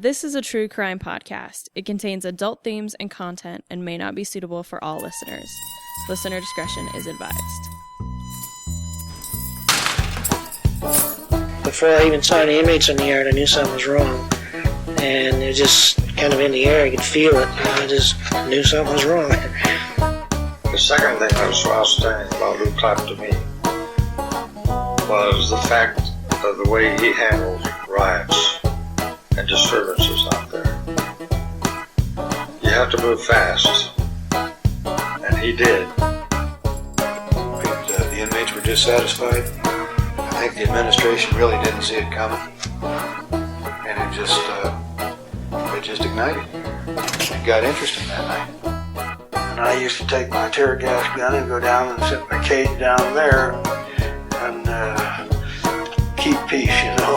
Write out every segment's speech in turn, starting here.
This is a true crime podcast. It contains adult themes and content and may not be suitable for all listeners. Listener discretion is advised. Before I even saw any inmates in the yard, I knew something was wrong. And it was just kind of in the air. I could feel it. And I just knew something was wrong. The second thing that was so outstanding about Lou Clapp to me was the fact of the way he handled riots and disturbances out there. You have to move fast, and he did. The inmates were dissatisfied. I think the administration really didn't see it coming, and it just ignited. It got interesting that night. And I used to take my tear gas gun and go down and sit in the cage down there and keep peace, you know.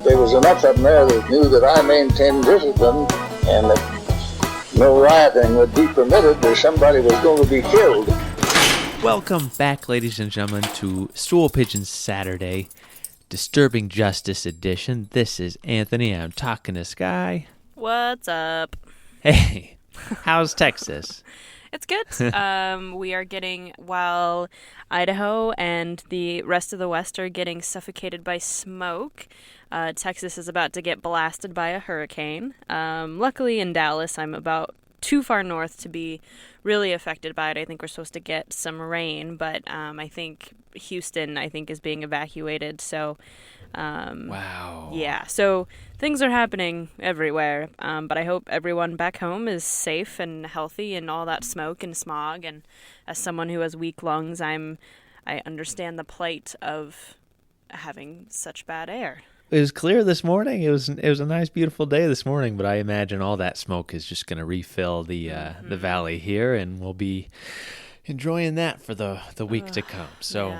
There was enough of them there that knew that I maintained discipline and that no rioting would be permitted or somebody was going to be killed. Welcome back, ladies and gentlemen, to Stool, Pigeon Saturday, Disturbing Justice Edition. This is Anthony. I'm talking to Sky. What's up? Hey, how's Texas? It's good. We are getting, while Idaho and the rest of the West are getting suffocated by smoke, Texas is about to get blasted by a hurricane. Luckily in Dallas, I'm about too far north to be really affected by it. I think we're supposed to get some rain, but I think Houston, is being evacuated. So, wow. Yeah, so things are happening everywhere, but I hope everyone back home is safe and healthy and all that smoke and smog. And as someone who has weak lungs, I understand the plight of having such bad air. It was clear this morning. It was a nice, beautiful day this morning, but I imagine all that smoke is just going to refill the valley here, and we'll be enjoying that for the week to come. So,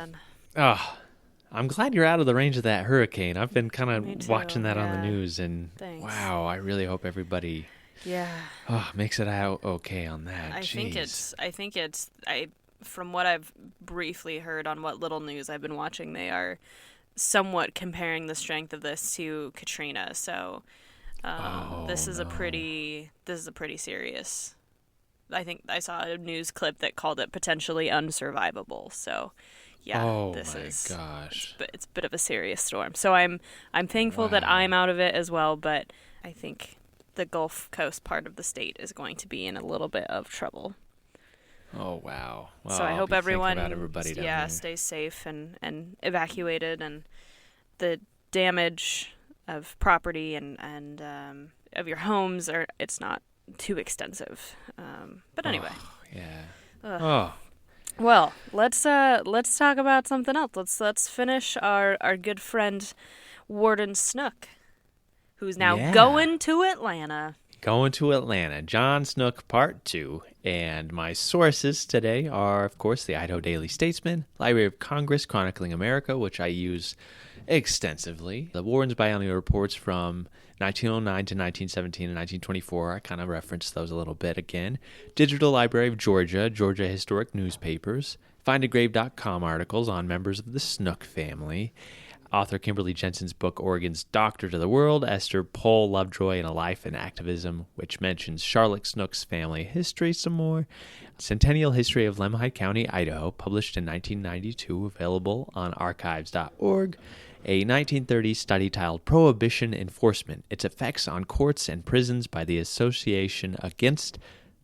I'm glad you're out of the range of that hurricane. I've been kind of watching that on the news, and Thanks. Wow, I really hope everybody makes it out okay on that. I think it's from what I've briefly heard on what little news I've been watching, they are somewhat comparing the strength of this to Katrina. So this is a pretty serious. I think I saw a news clip that called it potentially unsurvivable. So gosh. It's a bit of a serious storm. So I'm thankful that I'm out of it as well, but I think the Gulf Coast part of the state is going to be in a little bit of trouble. Oh, wow. Well, so I hope everyone stays safe and evacuated, and the damage of property and of your homes it's not too extensive. But anyway. Well, let's talk about something else. Let's finish our good friend Warden Snook, who's now going to Atlanta. Going to Atlanta, John Snook Part 2, and my sources today are, of course, the Idaho Daily Statesman, Library of Congress Chronicling America, which I use extensively, the Warden's Biennial Reports from 1909 to 1917 and 1924, I kind of referenced those a little bit again, Digital Library of Georgia, Georgia Historic Newspapers, findagrave.com articles on members of the Snook family, author Kimberly Jensen's book, Oregon's Doctor to the World, Esther Pohl Lovejoy, and A Life in Activism, which mentions Charlotte Snook's family history some more. Centennial History of Lemhi County, Idaho, published in 1992, available on archives.org. A 1930s study titled Prohibition Enforcement, Its Effects on Courts and Prisons by the Association Against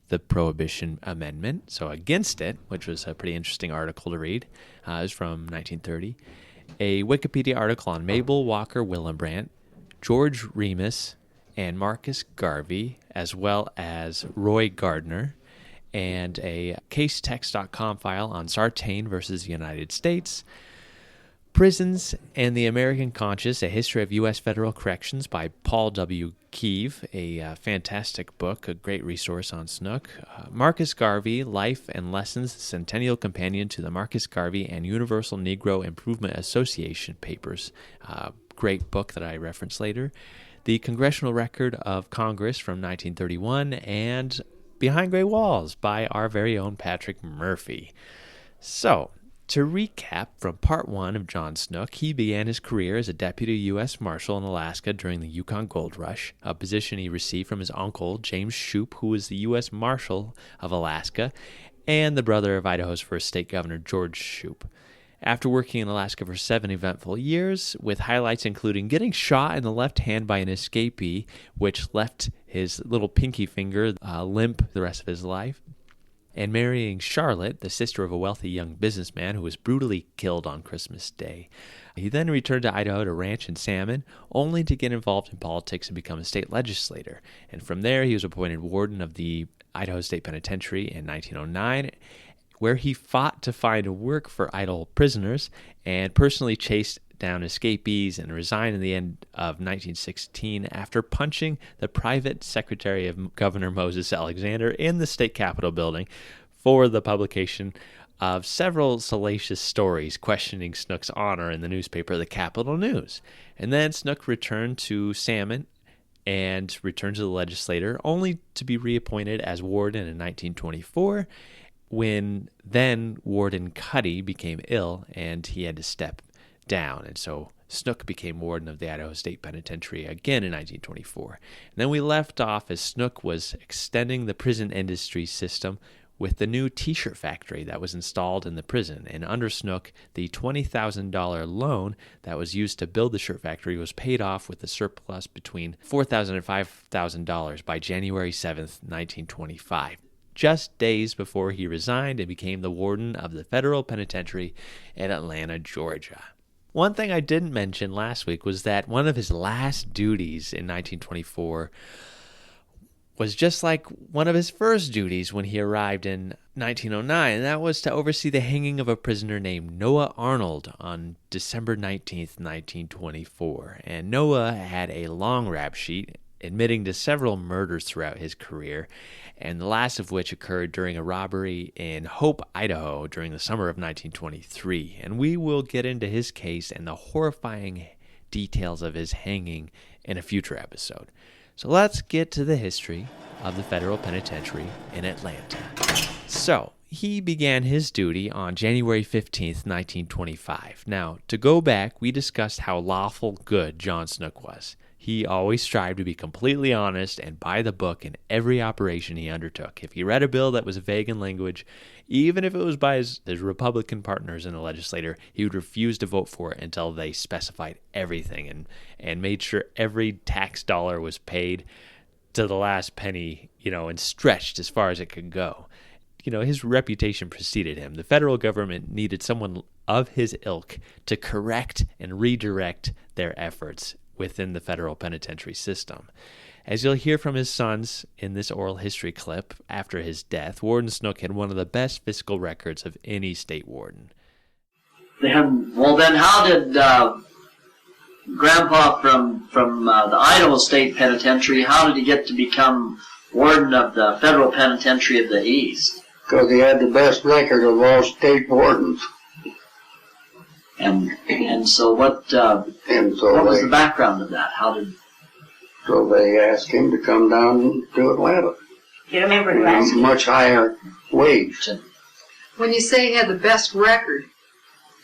the Prohibition Amendment. So against it, which was a pretty interesting article to read. It was from 1930. A Wikipedia article on Mabel Walker Willenbrandt, George Remus, and Marcus Garvey, as well as Roy Gardner, and a casetext.com file on Sartain versus the United States, Prisons and the American Conscience, A History of U.S. Federal Corrections by Paul W. Keeve, a fantastic book, a great resource on Snook. Marcus Garvey, Life and Lessons, Centennial Companion to the Marcus Garvey and Universal Negro Improvement Association Papers. Great book that I reference later. The Congressional Record of Congress from 1931, and Behind Gray Walls by our very own Patrick Murphy. So, To recap from part 1 of John Snook, he began his career as a deputy U.S. Marshal in Alaska during the Yukon Gold Rush, a position he received from his uncle, James Shoup, who was the U.S. Marshal of Alaska, and the brother of Idaho's first state governor, George Shoup. After working in Alaska for 7 eventful years, with highlights including getting shot in the left hand by an escapee, which left his little pinky finger limp the rest of his life, and marrying Charlotte, the sister of a wealthy young businessman who was brutally killed on Christmas Day. He then returned to Idaho to ranch in Salmon, only to get involved in politics and become a state legislator. And from there, he was appointed warden of the Idaho State Penitentiary in 1909, where he fought to find work for Idaho prisoners and personally chased down escapees and resigned in the end of 1916 after punching the private secretary of Governor Moses Alexander in the state capitol building for the publication of several salacious stories questioning Snook's honor in the newspaper, the Capitol News. And then Snook returned to Salmon and returned to the legislature, only to be reappointed as warden in 1924, when then Warden Cuddy became ill and he had to step down. And so Snook became warden of the Idaho State Penitentiary again in 1924. And then we left off as Snook was extending the prison industry system with the new T-shirt factory that was installed in the prison. And under Snook, the $20,000 loan that was used to build the shirt factory was paid off with a surplus between $4,000 and $5,000 by January 7th, 1925. Just days before he resigned and became the warden of the Federal Penitentiary in Atlanta, Georgia. One thing I didn't mention last week was that one of his last duties in 1924 was just like one of his first duties when he arrived in 1909, and that was to oversee the hanging of a prisoner named Noah Arnold on December 19th, 1924. And Noah had a long rap sheet admitting to several murders throughout his career, and the last of which occurred during a robbery in Hope, Idaho during the summer of 1923. And we will get into his case and the horrifying details of his hanging in a future episode. So let's get to the history of the Federal Penitentiary in Atlanta. So, he began his duty on January 15th, 1925. Now, to go back, we discussed how lawful good John Snook was. He always strived to be completely honest and by the book in every operation he undertook. If he read a bill that was vague in language, even if it was by his Republican partners in the legislature, he would refuse to vote for it until they specified everything and made sure every tax dollar was paid to the last penny, and stretched as far as it could go. His reputation preceded him. The federal government needed someone of his ilk to correct and redirect their efforts within the federal penitentiary system. As you'll hear from his sons in this oral history clip, after his death, Warden Snook had one of the best fiscal records of any state warden. Well, then how did Grandpa from the Idaho State Penitentiary, how did he get to become warden of the Federal Penitentiary of the East? Because he had the best record of all state wardens. And so what was the background of that? So they asked him to come down to Atlanta. Do you remember who asked him? Much higher wage. When you say he had the best record,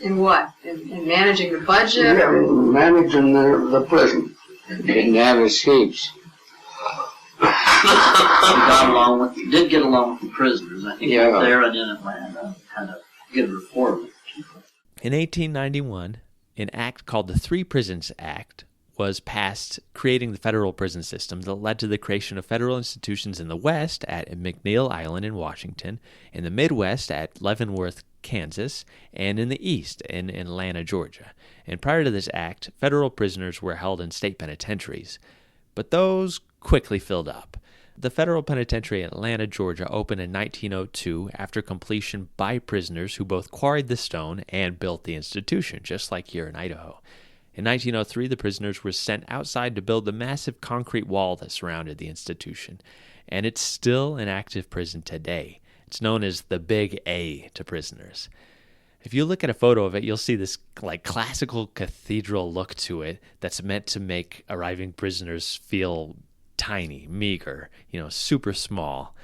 in what? In managing the budget? Yeah, managing the prison. Didn't have escapes. He did get along with the prisoners. I think yeah. There and in Atlanta had a good rapport. In 1891, an act called the Three Prisons Act was passed, creating the federal prison system that led to the creation of federal institutions in the West at McNeil Island in Washington, in the Midwest at Leavenworth, Kansas, and in the East in Atlanta, Georgia. And prior to this act, federal prisoners were held in state penitentiaries, but those quickly filled up. The Federal Penitentiary in Atlanta, Georgia opened in 1902 after completion by prisoners who both quarried the stone and built the institution, just like here in Idaho. In 1903, the prisoners were sent outside to build the massive concrete wall that surrounded the institution, and it's still an active prison today. It's known as the Big A to prisoners. If you look at a photo of it, you'll see this classical cathedral look to it that's meant to make arriving prisoners feel tiny, meager, super small.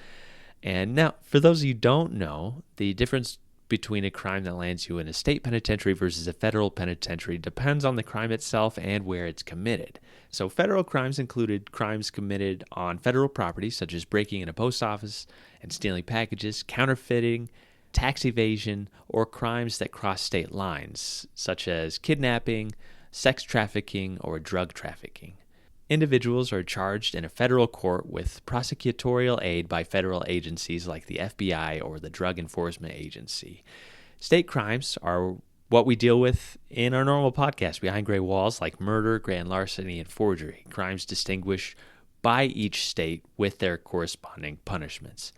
And now, for those of you who don't know, the difference between a crime that lands you in a state penitentiary versus a federal penitentiary depends on the crime itself and where it's committed. So federal crimes included crimes committed on federal property, such as breaking in a post office and stealing packages, counterfeiting, tax evasion, or crimes that cross state lines, such as kidnapping, sex trafficking, or drug trafficking. Individuals are charged in a federal court with prosecutorial aid by federal agencies like the FBI or the Drug Enforcement Agency. State crimes are what we deal with in our normal podcast, Behind Gray Walls, like murder, grand larceny, and forgery, crimes distinguished by each state with their corresponding punishments.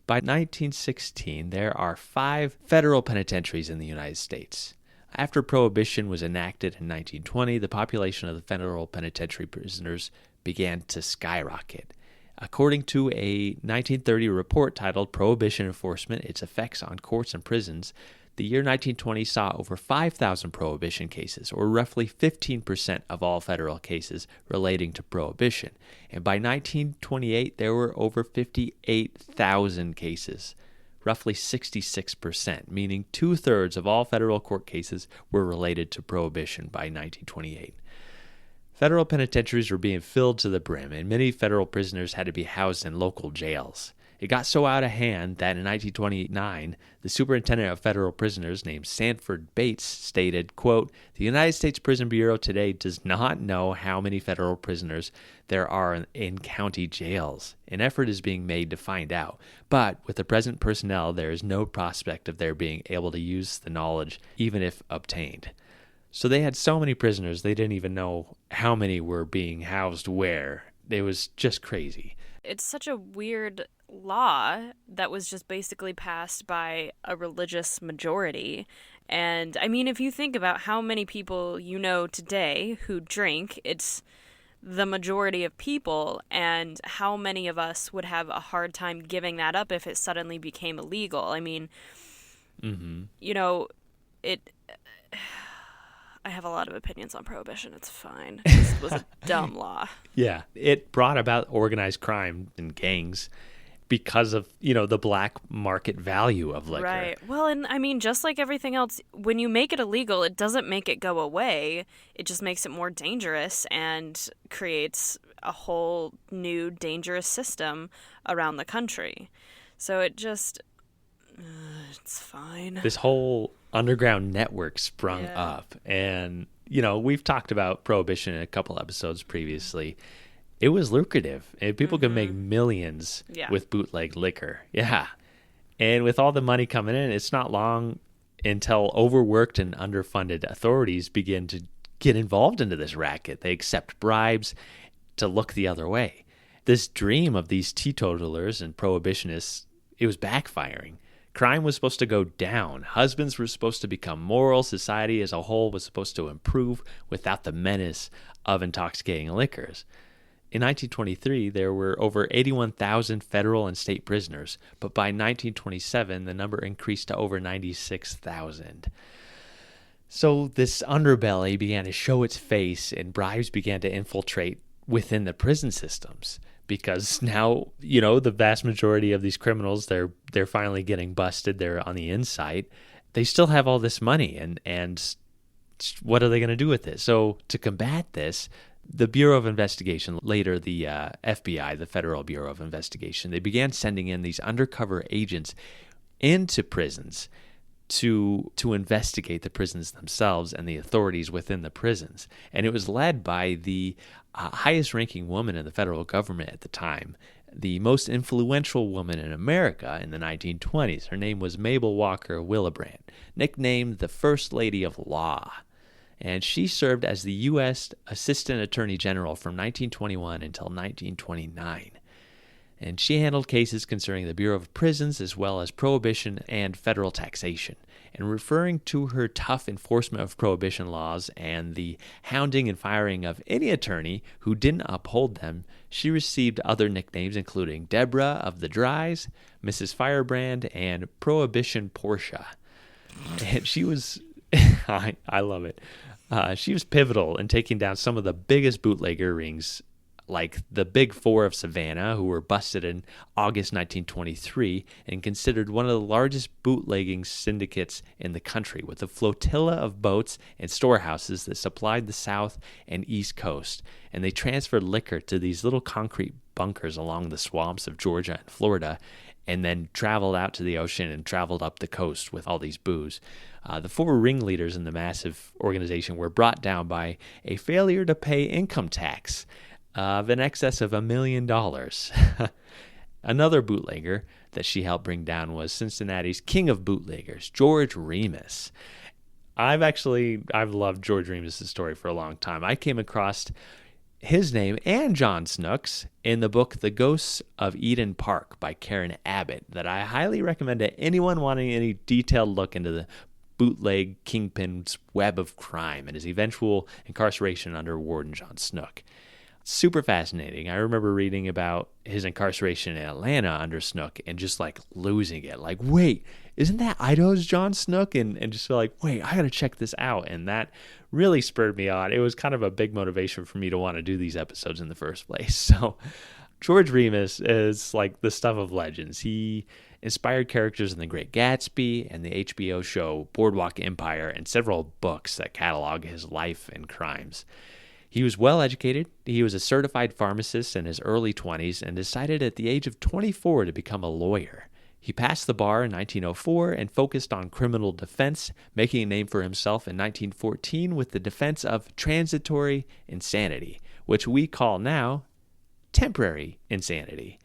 By 1916, there are 5 federal penitentiaries in the United States. After Prohibition was enacted in 1920, the population of the federal penitentiary prisoners began to skyrocket. According to a 1930 report titled Prohibition Enforcement, Its Effects on Courts and Prisons, the year 1920 saw over 5,000 prohibition cases, or roughly 15% of all federal cases relating to prohibition. And by 1928, there were over 58,000 cases, roughly 66%, meaning 2/3 of all federal court cases were related to prohibition by 1928. Federal penitentiaries were being filled to the brim, and many federal prisoners had to be housed in local jails. It got so out of hand that in 1929, the superintendent of federal prisoners named Sanford Bates stated, quote, "The United States Prison Bureau today does not know how many federal prisoners there are in county jails. An effort is being made to find out, but with the present personnel, there is no prospect of their being able to use the knowledge, even if obtained." So they had so many prisoners, they didn't even know how many were being housed where. It was just crazy. It's such a weird law that was just basically passed by a religious majority. And I mean, if you think about how many people you know today who drink, it's the majority of people, and how many of us would have a hard time giving that up if it suddenly became illegal. I mean, you know, I have a lot of opinions on prohibition. It's fine. It was a dumb law. Yeah, it brought about organized crime and gangs because of, the black market value of liquor. Right. Well, and I mean, just like everything else, when you make it illegal, it doesn't make it go away. It just makes it more dangerous and creates a whole new dangerous system around the country. So it just, it's fine. This whole underground network sprung up. And, we've talked about prohibition in a couple episodes previously. It was lucrative, and people could make millions with bootleg liquor. Yeah. And with all the money coming in, it's not long until overworked and underfunded authorities begin to get involved into this racket. They accept bribes to look the other way. This dream of these teetotalers and prohibitionists, it was backfiring. Crime was supposed to go down. Husbands were supposed to become moral. Society as a whole was supposed to improve without the menace of intoxicating liquors. In 1923, there were over 81,000 federal and state prisoners, but by 1927, the number increased to over 96,000. So this underbelly began to show its face, and bribes began to infiltrate within the prison systems. Because now, the vast majority of these criminals, they're finally getting busted. They're on the inside. They still have all this money, and what are they going to do with it? So to combat this, the Bureau of Investigation, later the FBI, the Federal Bureau of Investigation, they began sending in these undercover agents into prisons to investigate the prisons themselves and the authorities within the prisons. And it was led by the highest-ranking woman in the federal government at the time, the most influential woman in America in the 1920s. Her name was Mabel Walker Willebrandt, nicknamed the First Lady of Law. And she served as the U.S. Assistant Attorney General from 1921 until 1929. And she handled cases concerning the Bureau of Prisons as well as prohibition and federal taxation. And referring to her tough enforcement of prohibition laws and the hounding and firing of any attorney who didn't uphold them, she received other nicknames including Deborah of the Dries, Mrs. Firebrand, and Prohibition Portia. And she was, I love it. She was pivotal in taking down some of the biggest bootlegger rings like the Big Four of Savannah, who were busted in August 1923 and considered one of the largest bootlegging syndicates in the country, with a flotilla of boats and storehouses that supplied the South and East Coast. And they transferred liquor to these little concrete bunkers along the swamps of Georgia and Florida, and then traveled out to the ocean and traveled up the coast with all these booze. The four ringleaders in the massive organization were brought down by a failure to pay income tax of in excess of $1 million. Another bootlegger that she helped bring down was Cincinnati's king of bootleggers, George Remus. I've loved George Remus's story for a long time. I came across his name and John Snook's in the book The Ghosts of Eden Park by Karen Abbott that I highly recommend to anyone wanting any detailed look into the bootleg kingpin's web of crime and his eventual incarceration under Warden John Snook. Super fascinating. I remember reading about his incarceration in Atlanta under Snook and just like losing it. Like, wait, isn't that Idaho's John Snook? And just feel like, wait, I got to check this out. And that really spurred me on. It was kind of a big motivation for me to want to do these episodes in the first place. So George Remus is like the stuff of legends. He inspired characters in The Great Gatsby and the HBO show Boardwalk Empire and several books that catalog his life and crimes. He was well educated. He was a certified pharmacist in his early 20s and decided at the age of 24 to become a lawyer. He passed the bar in 1904 and focused on criminal defense, making a name for himself in 1914 with the defense of transitory insanity, which we call now temporary insanity.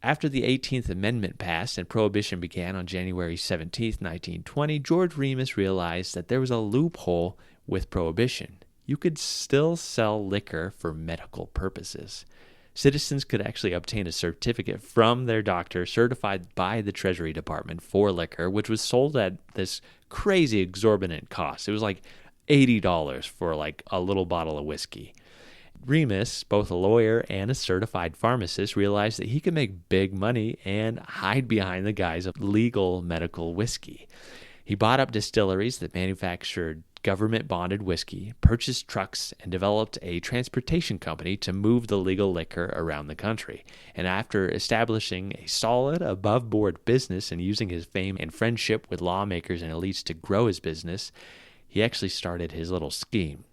After the 18th Amendment passed and Prohibition began on January 17, 1920, George Remus realized that there was a loophole with Prohibition. You could still sell liquor for medical purposes. Citizens could actually obtain a certificate from their doctor certified by the Treasury Department for liquor, which was sold at this crazy exorbitant cost. It was like $80 for like a little bottle of whiskey. Remus, both a lawyer and a certified pharmacist, realized that he could make big money and hide behind the guise of legal medical whiskey. He bought up distilleries that manufactured government-bonded whiskey, purchased trucks, and developed a transportation company to move the legal liquor around the country. And after establishing a solid, above-board business and using his fame and friendship with lawmakers and elites to grow his business, he actually started his little scheme.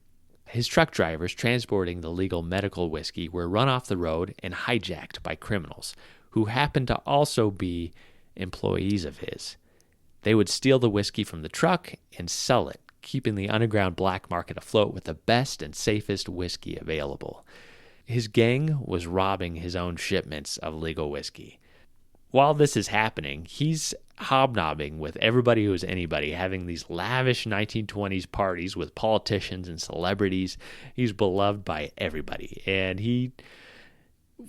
His truck drivers transporting the legal medical whiskey were run off the road and hijacked by criminals, who happened to also be employees of his. They would steal the whiskey from the truck and sell it, keeping the underground black market afloat with the best and safest whiskey available. His gang was robbing his own shipments of legal whiskey. While this is happening, he's hobnobbing with everybody who is anybody, having these lavish 1920s parties with politicians and celebrities. He's beloved by everybody. And he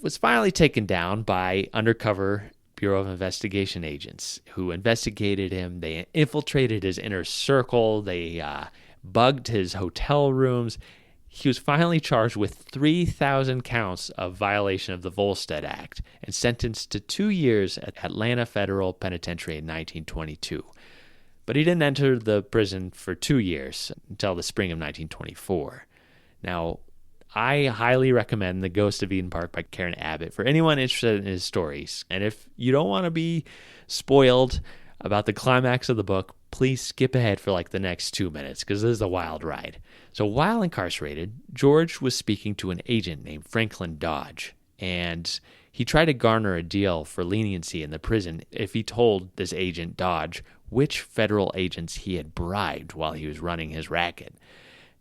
was finally taken down by undercover Bureau of Investigation agents who investigated him. They infiltrated his inner circle. They bugged his hotel rooms. He was finally charged with 3,000 counts of violation of the Volstead Act and sentenced to 2 years at Atlanta Federal Penitentiary in 1922. But he didn't enter the prison for 2 years until the spring of 1924. Now, I highly recommend The Ghost of Eden Park by Karen Abbott for anyone interested in his stories. And if you don't want to be spoiled about the climax of the book, please skip ahead for like the next 2 minutes because this is a wild ride. So while incarcerated, George was speaking to an agent named Franklin Dodge, and he tried to garner a deal for leniency in the prison if he told this agent, Dodge, which federal agents he had bribed while he was running his racket.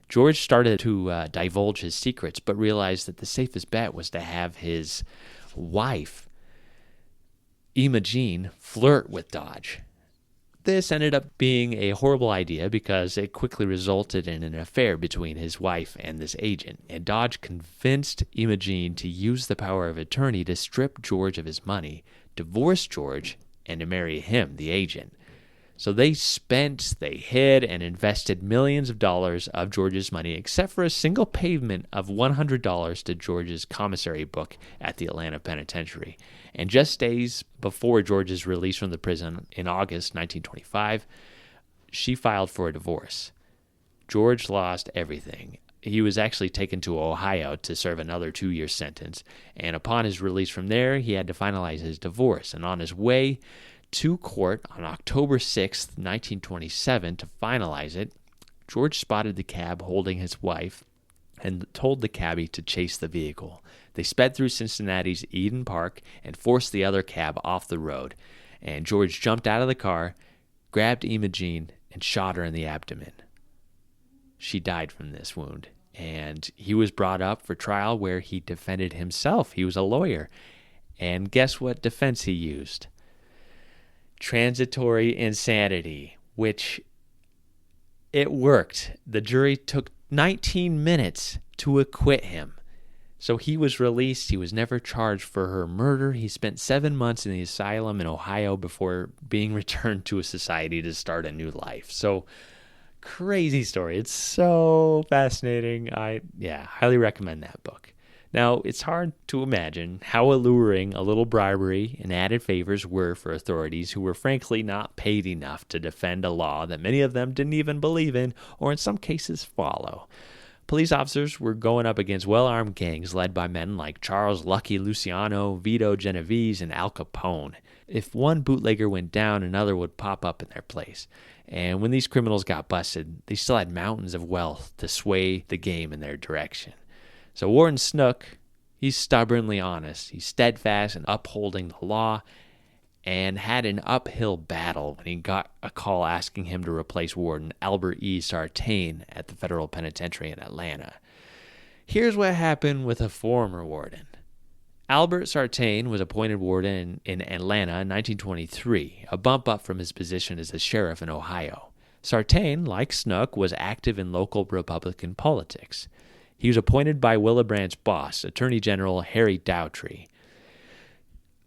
George started to divulge his secrets, but realized that the safest bet was to have his wife, Imogene, flirt with Dodge. This ended up being a horrible idea because it quickly resulted in an affair between his wife and this agent, and Dodge convinced Imogene to use the power of attorney to strip George of his money, divorce George, and to marry him, the agent. So they hid, and invested millions of dollars of George's money, except for a single payment of $100 to George's commissary book at the Atlanta Penitentiary. And just days before George's release from the prison in August 1925, she filed for a divorce. George lost everything. he was actually taken to Ohio to serve another 2-year sentence. And upon his release from there, he had to finalize his divorce. And on his way to court on October 6th, 1927, to finalize it, George spotted the cab holding his wife and told the cabbie to chase the vehicle. They sped through Cincinnati's Eden Park and forced the other cab off the road. And George jumped out of the car, grabbed Imogene, and shot her in the abdomen. She died from this wound, and he was brought up for trial where he defended himself. He was a lawyer, and guess what defense he used? Transitory insanity, which it worked. The jury took 19 minutes to acquit him. So he was released. He was never charged for her murder. He spent 7 months in the asylum in Ohio before being returned to a society to start a new life. So crazy story. It's so fascinating. I highly recommend that book. Now, it's hard to imagine how alluring a little bribery and added favors were for authorities who were frankly not paid enough to defend a law that many of them didn't even believe in or in some cases follow. Police officers were going up against well-armed gangs led by men like Charles Lucky Luciano, Vito Genovese, and Al Capone. If one bootlegger went down, another would pop up in their place. And when these criminals got busted, they still had mountains of wealth to sway the game in their direction. So Warden Snook, he's stubbornly honest. He's steadfast in upholding the law and had an uphill battle when he got a call asking him to replace Warden Albert E. Sartain at the Federal Penitentiary in Atlanta. Here's what happened with a former warden. Albert Sartain was appointed warden in Atlanta in 1923, a bump up from his position as a sheriff in Ohio. Sartain, like Snook, was active in local Republican politics. He was appointed by Willibrand's boss, Attorney General Harry Daughtry.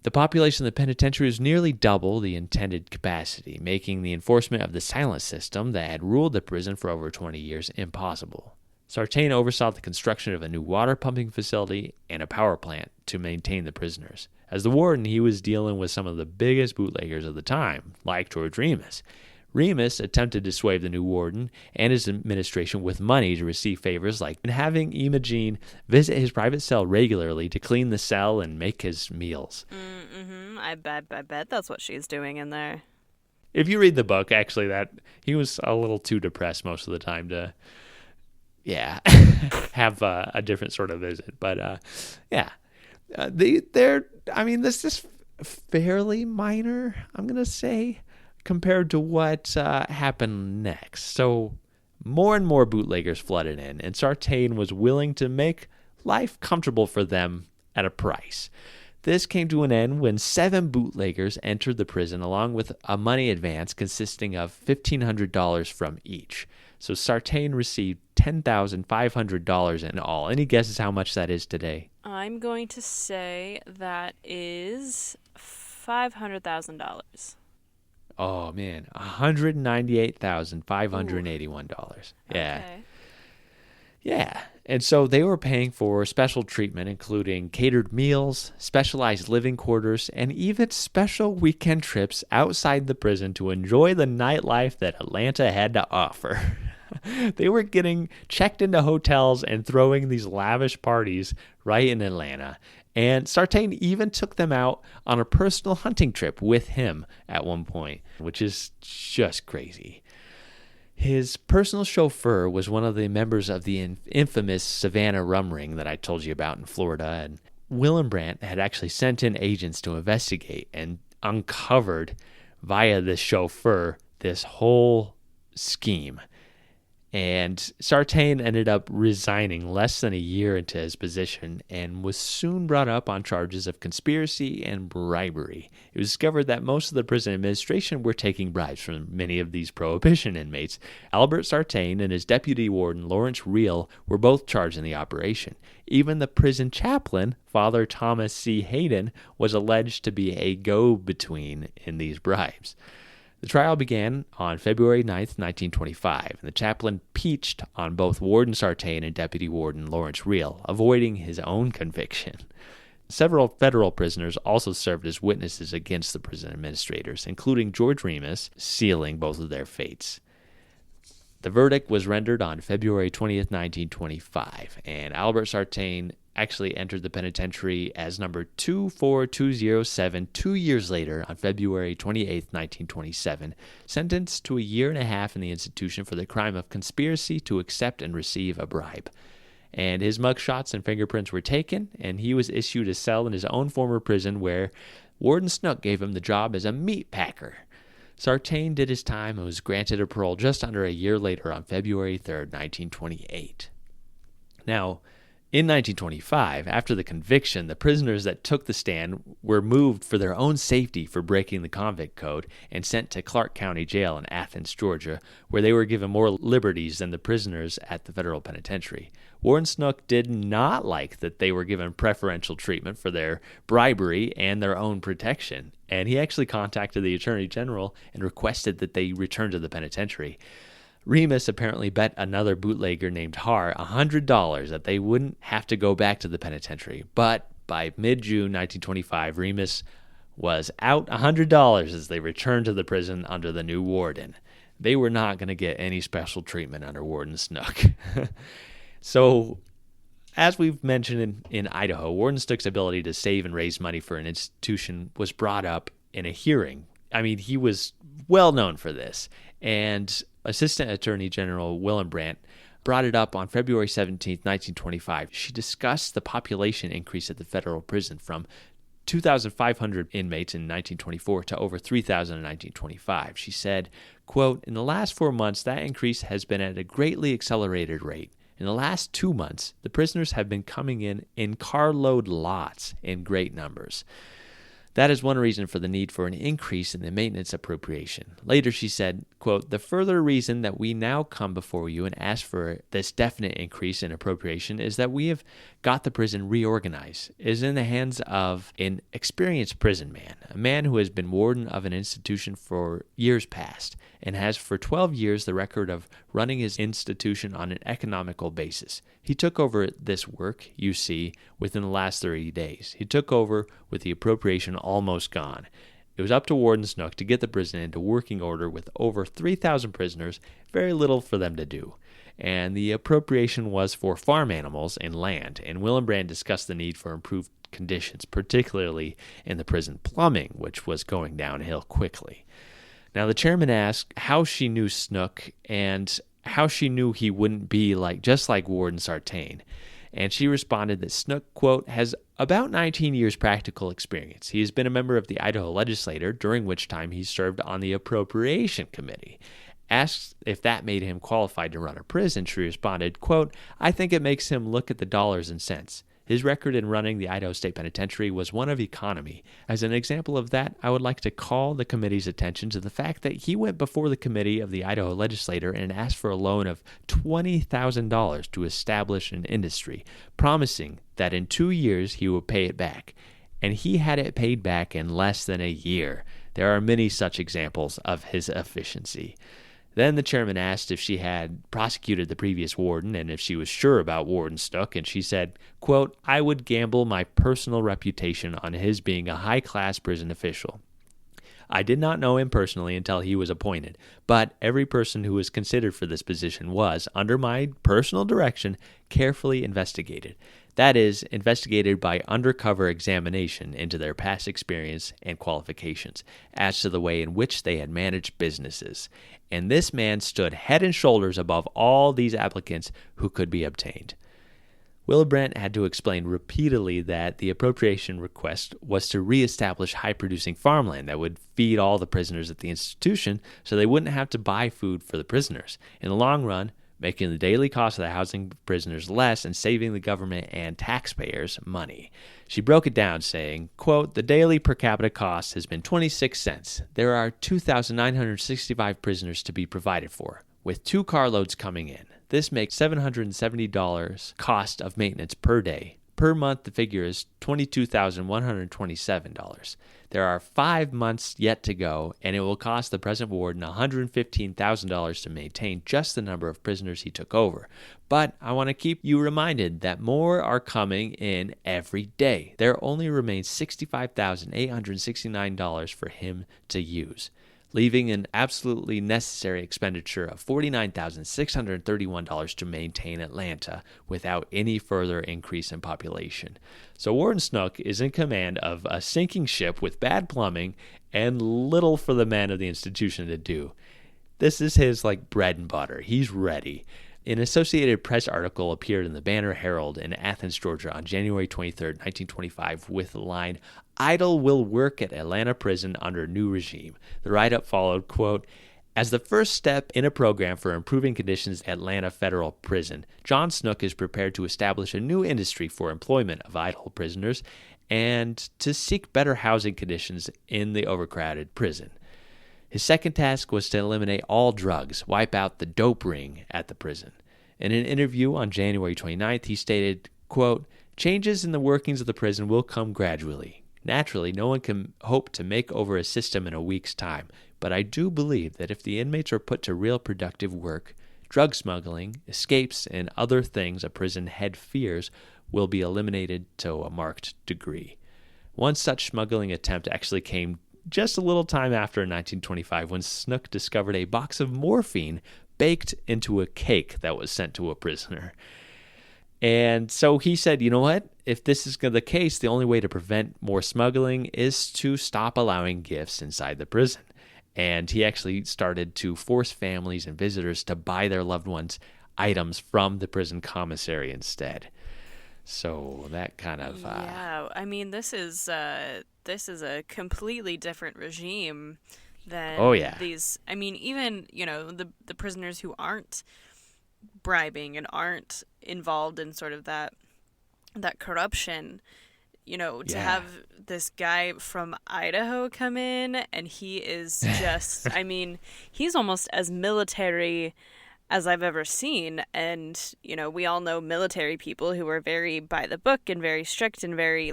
The population of the penitentiary was nearly double the intended capacity, making the enforcement of the silent system that had ruled the prison for over 20 years impossible. Sartain oversaw the construction of a new water pumping facility and a power plant to maintain the prisoners. As the warden, he was dealing with some of the biggest bootleggers of the time, like George Remus. Remus attempted to sway the new warden and his administration with money to receive favors like having Imogene visit his private cell regularly to clean the cell and make his meals. I bet that's what she's doing in there. If you read the book, actually, that he was a little too depressed most of the time to, have a different sort of visit. But, this is fairly minor, I'm going to say, compared to what happened next. So more and more bootleggers flooded in, and Sartain was willing to make life comfortable for them at a price. This came to an end when 7 bootleggers entered the prison along with a money advance consisting of $1,500 from each. So Sartain received $10,500 in all. Any guesses how much that is today? I'm going to say that is $500,000. Oh, man, $198,581. Yeah. Okay. Yeah. And so they were paying for special treatment, including catered meals, specialized living quarters, and even special weekend trips outside the prison to enjoy the nightlife that Atlanta had to offer. They were getting checked into hotels and throwing these lavish parties right in Atlanta. And Sartain even took them out on a personal hunting trip with him at one point, which is just crazy. His personal chauffeur was one of the members of the infamous Savannah rum ring that I told you about in Florida. And Willibrand had actually sent in agents to investigate and uncovered via this chauffeur this whole scheme. And Sartain ended up resigning less than a year into his position and was soon brought up on charges of conspiracy and bribery. It was discovered that most of the prison administration were taking bribes from many of these prohibition inmates. Albert Sartain and his deputy warden, Lawrence Reel, were both charged in the operation. Even the prison chaplain, Father Thomas C. Hayden, was alleged to be a go-between in these bribes. The trial began on February 9th, 1925, and the chaplain peached on both Warden Sartain and Deputy Warden Lawrence Reel, avoiding his own conviction. Several federal prisoners also served as witnesses against the prison administrators, including George Remus, sealing both of their fates. The verdict was rendered on February 20th, 1925, and Albert Sartain actually entered the penitentiary as number 24207 2 years later on February 28th, 1927, sentenced to a year and a half in the institution for the crime of conspiracy to accept and receive a bribe. And his mugshots and fingerprints were taken, and he was issued a cell in his own former prison where Warden Snook gave him the job as a meat packer. Sartain did his time and was granted a parole just under a year later on February 3rd, 1928. Now, in 1925, after the conviction, the prisoners that took the stand were moved for their own safety for breaking the convict code and sent to Clark County Jail in Athens, Georgia, where they were given more liberties than the prisoners at the Federal Penitentiary. Warden Snook did not like that they were given preferential treatment for their bribery and their own protection, and he actually contacted the Attorney General and requested that they return to the penitentiary. Remus apparently bet another bootlegger named Har $100 that they wouldn't have to go back to the penitentiary. But by mid-June 1925, Remus was out $100 as they returned to the prison under the new warden. They were not going to get any special treatment under Warden Snook. So, as we've mentioned in Idaho, Warden Snook's ability to save and raise money for an institution was brought up in a hearing. I mean, he was well known for this. And Assistant Attorney General Willenbrandt brought it up on February 17, 1925. She discussed the population increase at the federal prison from 2,500 inmates in 1924 to over 3,000 in 1925. She said, quote, "In the last 4 months, that increase has been at a greatly accelerated rate. In the last 2 months, the prisoners have been coming in carload lots in great numbers. That is one reason for the need for an increase in the maintenance appropriation." Later she said, quote, "The further reason that we now come before you and ask for this definite increase in appropriation is that we have got the prison reorganized. It is in the hands of an experienced prison man, a man who has been warden of an institution for years past and has for 12 years the record of running his institution on an economical basis. He took over this work, you see, within the last 30 days. He took over with the appropriation almost gone. It was up to Warden Snook to get the prison into working order with over 3,000 prisoners, very little for them to do. And the appropriation was for farm animals and land, and Willenbrandt discussed the need for improved conditions, particularly in the prison plumbing, which was going downhill quickly. Now, the chairman asked how she knew Snook and how she knew he wouldn't be just like Warden Sartain. And she responded that Snook, quote, "has about 19 years practical experience. He has been a member of the Idaho legislature, during which time he served on the Appropriation Committee." Asked if that made him qualified to run a prison, she responded, quote, "I think it makes him look at the dollars and cents. His record in running the Idaho State Penitentiary was one of economy. As an example of that, I would like to call the committee's attention to the fact that he went before the committee of the Idaho legislature and asked for a loan of $20,000 to establish an industry, promising that in 2 years he would pay it back. And he had it paid back in less than a year. There are many such examples of his efficiency." Then the chairman asked if she had prosecuted the previous warden and if she was sure about Warden Snook, and she said, quote, "I would gamble my personal reputation on his being a high-class prison official. I did not know him personally until he was appointed, but every person who was considered for this position was, under my personal direction, carefully investigated. That is, investigated by undercover examination into their past experience and qualifications as to the way in which they had managed businesses. And this man stood head and shoulders above all these applicants who could be obtained." Willenbrandt had to explain repeatedly that the appropriation request was to reestablish high-producing farmland that would feed all the prisoners at the institution so they wouldn't have to buy food for the prisoners. In the long run, making the daily cost of the housing prisoners less and saving the government and taxpayers money. She broke it down, saying, quote, "The daily per capita cost has been 26 cents. There are 2,965 prisoners to be provided for, with 2 carloads coming in. This makes $770 cost of maintenance per day. Per month, the figure is $22,127. There are 5 months yet to go, and it will cost the present warden $115,000 to maintain just the number of prisoners he took over. But I want to keep you reminded that more are coming in every day. There only remains $65,869 for him to use. leaving an absolutely necessary expenditure of $49,631 to maintain Atlanta without any further increase in population. So Warden Snook is in command of a sinking ship with bad plumbing and little for the men of the institution to do. This is his bread and butter. He's ready. An Associated Press article appeared in the Banner Herald in Athens, Georgia on January 23, 1925 with the line, "Idle will work at Atlanta prison under new regime." The write-up followed, quote, "As the first step in a program for improving conditions at Atlanta Federal Prison, John Snook is prepared to establish a new industry for employment of idle prisoners and to seek better housing conditions in the overcrowded prison. His second task was to eliminate all drugs, wipe out the dope ring at the prison. In an interview on January 29th, he stated, quote, "Changes in the workings of the prison will come gradually. Naturally, no one can hope to make over a system in a week's time, but I do believe that if the inmates are put to real productive work, drug smuggling, escapes, and other things a prison head fears will be eliminated to a marked degree." One such smuggling attempt actually came just a little time after 1925 when Snook discovered a box of morphine baked into a cake that was sent to a prisoner. And so he said, you know what? If this is the case, the only way to prevent more smuggling is to stop allowing gifts inside the prison. And he actually started to force families and visitors to buy their loved ones items from the prison commissary instead. So that kind of... Yeah, I mean, this is a completely different regime than these... I mean, even, the prisoners who aren't bribing and aren't involved in sort of that corruption, to have this guy from Idaho come in and he is just... I mean, he's almost as military as I've ever seen. And, we all know military people who are very by the book and very strict and very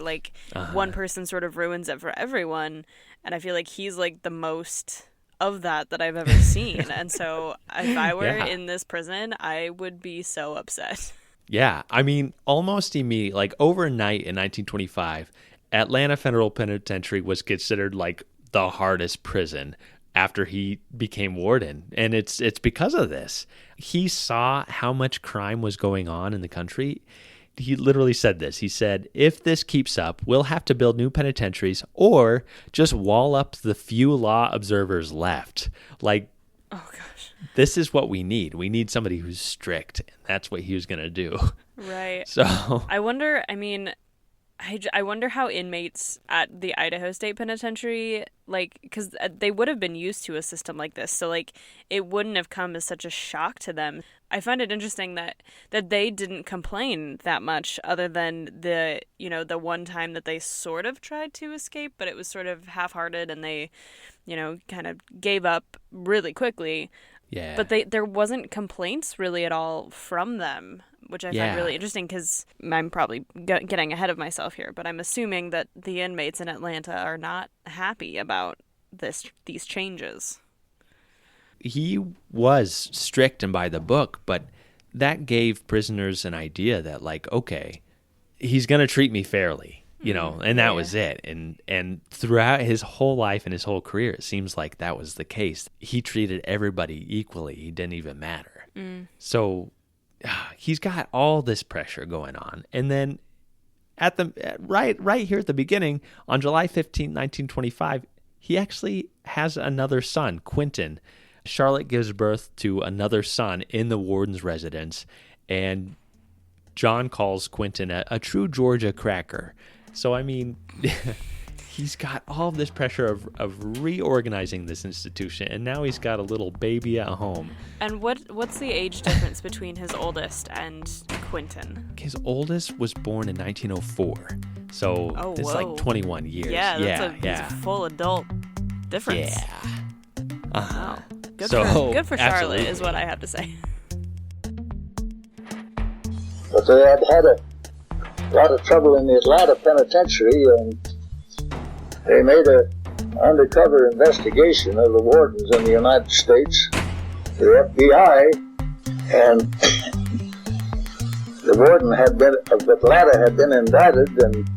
one person sort of ruins it for everyone. And I feel like he's the most of that I've ever seen. And so if I were in this prison, I would be so upset. Yeah. I mean, almost immediately, overnight in 1925, Atlanta Federal Penitentiary was considered the hardest prison after he became warden. And it's because of this. He saw how much crime was going on in the country. He literally said this. He said, "If this keeps up, we'll have to build new penitentiaries or just wall up the few law observers left." Oh gosh. This is what we need. We need somebody who's strict. And that's what he was going to do. Right. So I wonder, I wonder how inmates at the Idaho State Penitentiary, because they would have been used to a system like this, so it wouldn't have come as such a shock to them. I find it interesting that they didn't complain that much, other than the one time that they sort of tried to escape, but it was sort of half-hearted, and they, kind of gave up really quickly. Yeah. But there wasn't complaints really at all from them, which I find really interesting, because I'm probably getting ahead of myself here, but I'm assuming that the inmates in Atlanta are not happy about these changes. He was strict and by the book, but that gave prisoners an idea that okay, he's going to treat me fairly, and that was it. And throughout his whole life and his whole career, it seems like that was the case. He treated everybody equally. He didn't even matter. So he's got all this pressure going on. And then right here at the beginning, on July 15, 1925, he actually has another son, Quentin. Charlotte gives birth to another son in the warden's residence, and John calls Quentin a true Georgia cracker. So, I mean, he's got all this pressure of reorganizing this institution, and now he's got a little baby at home. And what's the age difference between his oldest and Quentin? His oldest was born in 1904, so it's 21 years. Yeah, that's a full adult difference. Yeah. Wow. Good for Charlotte, absolutely. is what I have to say. But they had a lot of trouble in the Atlanta Penitentiary, and they made an undercover investigation of the wardens in the United States, the FBI, and the warden of Atlanta had been indicted, and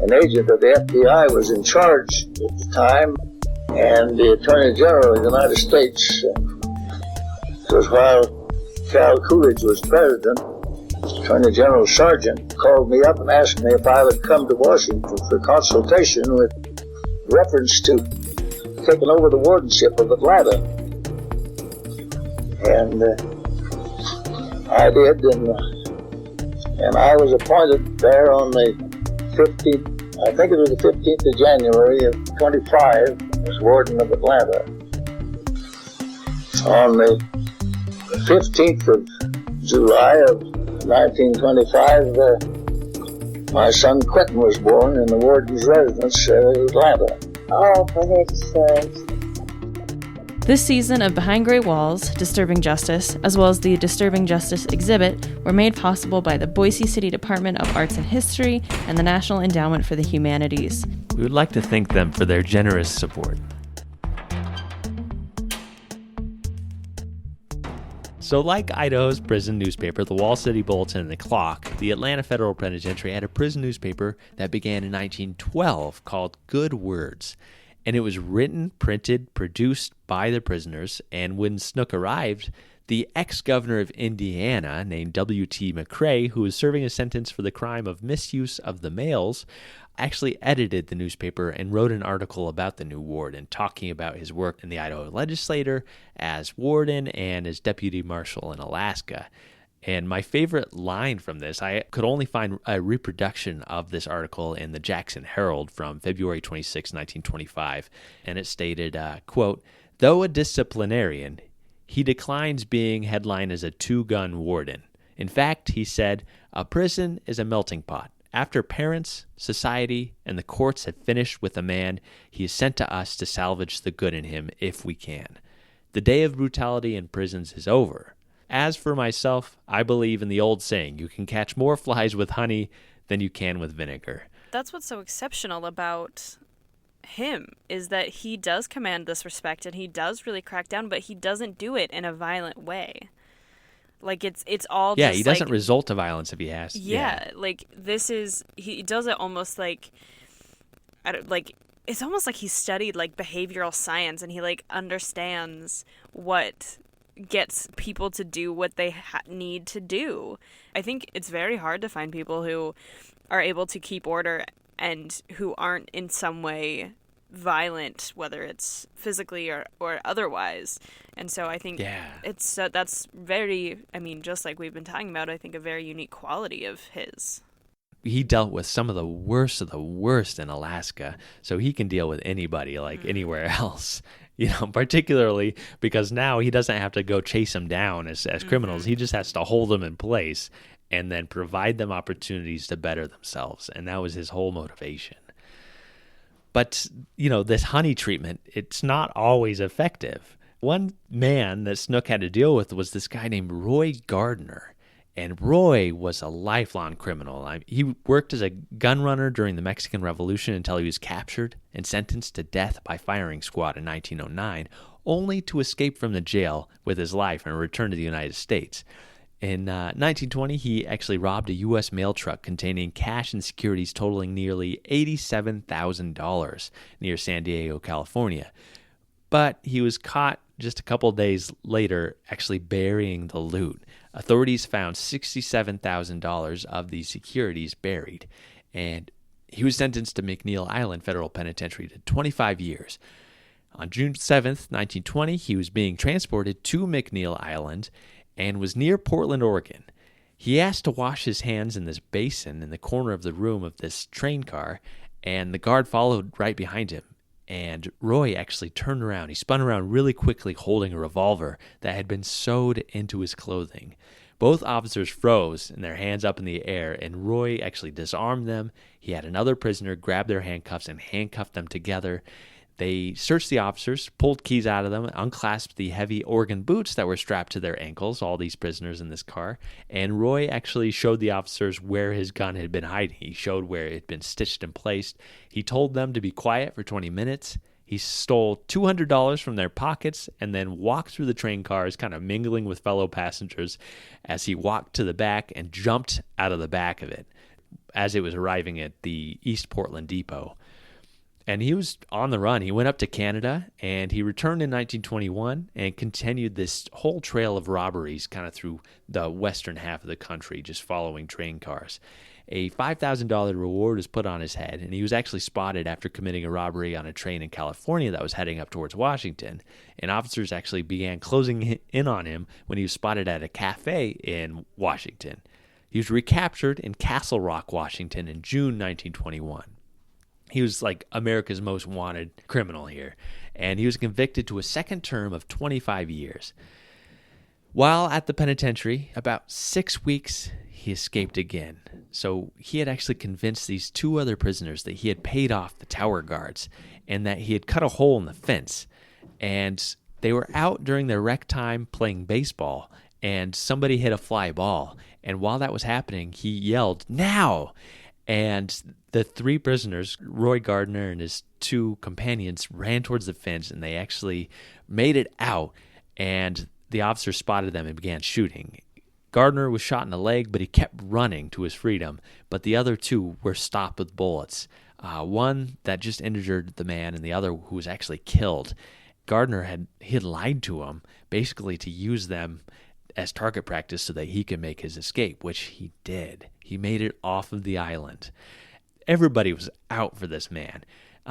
an agent of the FBI was in charge at the time. And the Attorney General of the United States, because while Cal Coolidge was president, Attorney General Sargent called me up and asked me if I would come to Washington for consultation with reference to taking over the wardenship of Atlanta. And I did, and I was appointed there on the 15th, I think it was the 15th of January of 25 as warden of Atlanta. On the 15th of July of 1925, my son Quentin was born in the warden's residence in Atlanta. Oh, for his sake. This season of Behind Gray Walls, Disturbing Justice, as well as the Disturbing Justice exhibit, were made possible by the Boise City Department of Arts and History and the National Endowment for the Humanities. We would like to thank them for their generous support. So like Idaho's prison newspaper, the Wall City Bulletin and the Clock, the Atlanta Federal Penitentiary had a prison newspaper that began in 1912 called Good Words. And it was written, printed, produced by the prisoners. And when Snook arrived, the ex-governor of Indiana, named W.T. McCrae, who was serving a sentence for the crime of misuse of the mails, actually edited the newspaper and wrote an article about the new warden, talking about his work in the Idaho legislature as warden and as deputy marshal in Alaska. And my favorite line from this, I could only find a reproduction of this article in the Jackson Herald from February 26, 1925. And it stated, quote, "Though a disciplinarian, he declines being headlined as a two-gun warden. In fact, he said, a prison is a melting pot. After parents, society, and the courts have finished with a man, he is sent to us to salvage the good in him if we can. The day of brutality in prisons is over. As for myself, I believe in the old saying, you can catch more flies with honey than you can with vinegar." That's what's so exceptional about him, is that he does command this respect and he does really crack down, but he doesn't do it in a violent way. Like it's all just he doesn't resort to violence if he has to. Yeah, like this is, he does it almost like, it's almost like he studied like behavioral science and he like understands what gets people to do what they need to do. I think it's very hard to find people who are able to keep order and who aren't in some way violent, whether it's physically or otherwise. And so I think it's that's very, I mean, just like we've been talking about, I think a very unique quality of his. He dealt with some of the worst in Alaska, so he can deal with anybody like anywhere else. You know, particularly because now he doesn't have to go chase them down as criminals. He just has to hold them in place and then provide them opportunities to better themselves. And that was his whole motivation. But, you know, this honey treatment, it's not always effective. One man that Snook had to deal with was this guy named Roy Gardner. And Roy was a lifelong criminal. He worked as a gun runner during the Mexican Revolution until he was captured and sentenced to death by firing squad in 1909, only to escape from the jail with his life and return to the United States. In 1920, he actually robbed a U.S. mail truck containing cash and securities totaling nearly $87,000 near San Diego, California. But he was caught just a couple days later actually burying the loot. Authorities found $67,000 of these securities buried, and he was sentenced to McNeil Island Federal Penitentiary to 25 years. On June 7th, 1920, he was being transported to McNeil Island and was near Portland, Oregon. He asked to wash his hands in this basin in the corner of the room of this train car, and the guard followed right behind him. And Roy actually turned around. He spun around really quickly holding a revolver that had been sewed into his clothing. Both officers froze and their hands up in the air, and Roy actually disarmed them. He had another prisoner grab their handcuffs and handcuffed them together. They searched the officers, pulled keys out of them, unclasped the heavy Oregon boots that were strapped to their ankles, all these prisoners in this car, and Roy actually showed the officers where his gun had been hiding. He showed where it had been stitched and placed. He told them to be quiet for 20 minutes. He stole $200 from their pockets and then walked through the train cars, kind of mingling with fellow passengers as he walked to the back and jumped out of the back of it as it was arriving at the East Portland Depot. And he was on the run. He went up to Canada, and he returned in 1921 and continued this whole trail of robberies kind of through the western half of the country, just following train cars. A $5,000 reward was put on his head, and he was actually spotted after committing a robbery on a train in California that was heading up towards Washington. And officers actually began closing in on him when he was spotted at a cafe in Washington. He was recaptured in Castle Rock, Washington in June 1921. He was like America's most wanted criminal here, and he was convicted to a second term of 25 years. While at the penitentiary, about 6 weeks, he escaped again. So he had actually convinced these 2 other prisoners that he had paid off the tower guards and that he had cut a hole in the fence. And they were out during their rec time playing baseball, and somebody hit a fly ball. And while that was happening, he yelled, "Now!" And the 3 prisoners, Roy Gardner and his 2 companions, ran towards the fence, and they actually made it out, and the officer spotted them and began shooting. Gardner was shot in the leg, but he kept running to his freedom, but the other 2 were stopped with bullets. One that just injured the man, and the other who was actually killed. Gardner had lied to him, basically to use them as target practice so that he could make his escape, which he did. He made it off of the island. Everybody was out for this man.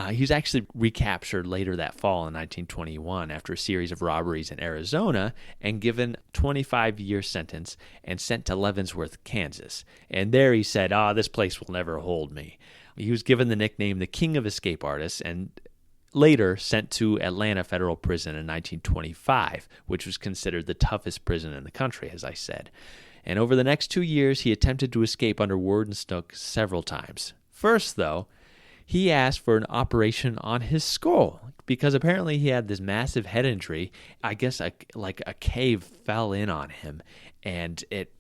He was actually recaptured later that fall in 1921 after a series of robberies in Arizona and given a 25-year sentence and sent to Leavenworth, Kansas. And there he said, this place will never hold me. He was given the nickname the King of Escape Artists and later sent to Atlanta Federal Prison in 1925, which was considered the toughest prison in the country, as I said. And over the next 2 years, he attempted to escape under Warden Snook several times. First, though, he asked for an operation on his skull because apparently he had this massive head injury. I guess a cave fell in on him, and it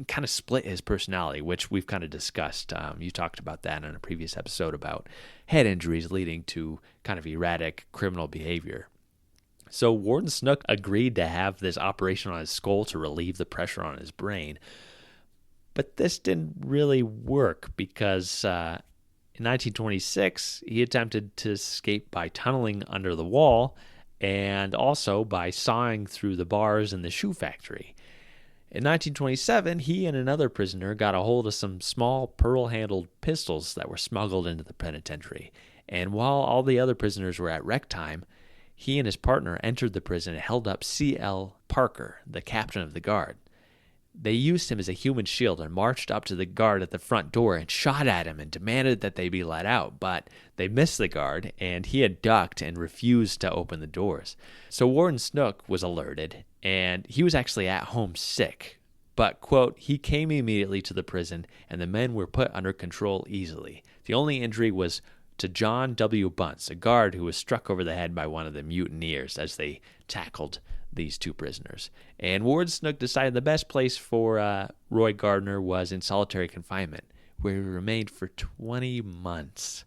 kind of split his personality, which we've kind of discussed. You talked about that in a previous episode about head injuries leading to kind of erratic criminal behavior. So Warden Snook agreed to have this operation on his skull to relieve the pressure on his brain. But this didn't really work because in 1926, he attempted to escape by tunneling under the wall and also by sawing through the bars in the shoe factory. In 1927, he and another prisoner got a hold of some small pearl-handled pistols that were smuggled into the penitentiary. And while all the other prisoners were at rec time, he and his partner entered the prison and held up C.L. Parker, the captain of the guard. They used him as a human shield and marched up to the guard at the front door and shot at him and demanded that they be let out, but they missed the guard, and he had ducked and refused to open the doors. So Warden Snook was alerted, and he was actually at home sick. But, quote, he came immediately to the prison, and the men were put under control easily. The only injury was to John W. Bunce, a guard who was struck over the head by one of the mutineers as they tackled these 2 prisoners. And Warden Snook decided the best place for Roy Gardner was in solitary confinement, where he remained for 20 months.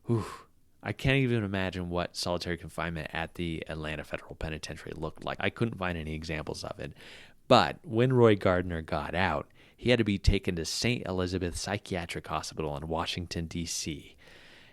Whew. I can't even imagine what solitary confinement at the Atlanta Federal Penitentiary looked like. I couldn't find any examples of it. But when Roy Gardner got out, he had to be taken to St. Elizabeth Psychiatric Hospital in Washington, D.C.,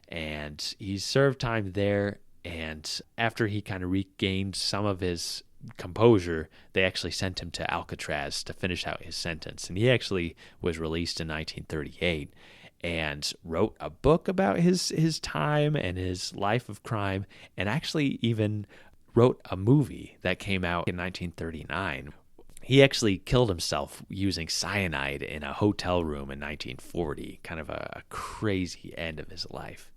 and he served time there, and after he kind of regained some of his composure, they actually sent him to Alcatraz to finish out his sentence. And he actually was released in 1938 and wrote a book about his time and his life of crime, and actually even wrote a movie that came out in 1939. He actually killed himself using cyanide in a hotel room in 1940, kind of a crazy end of his life.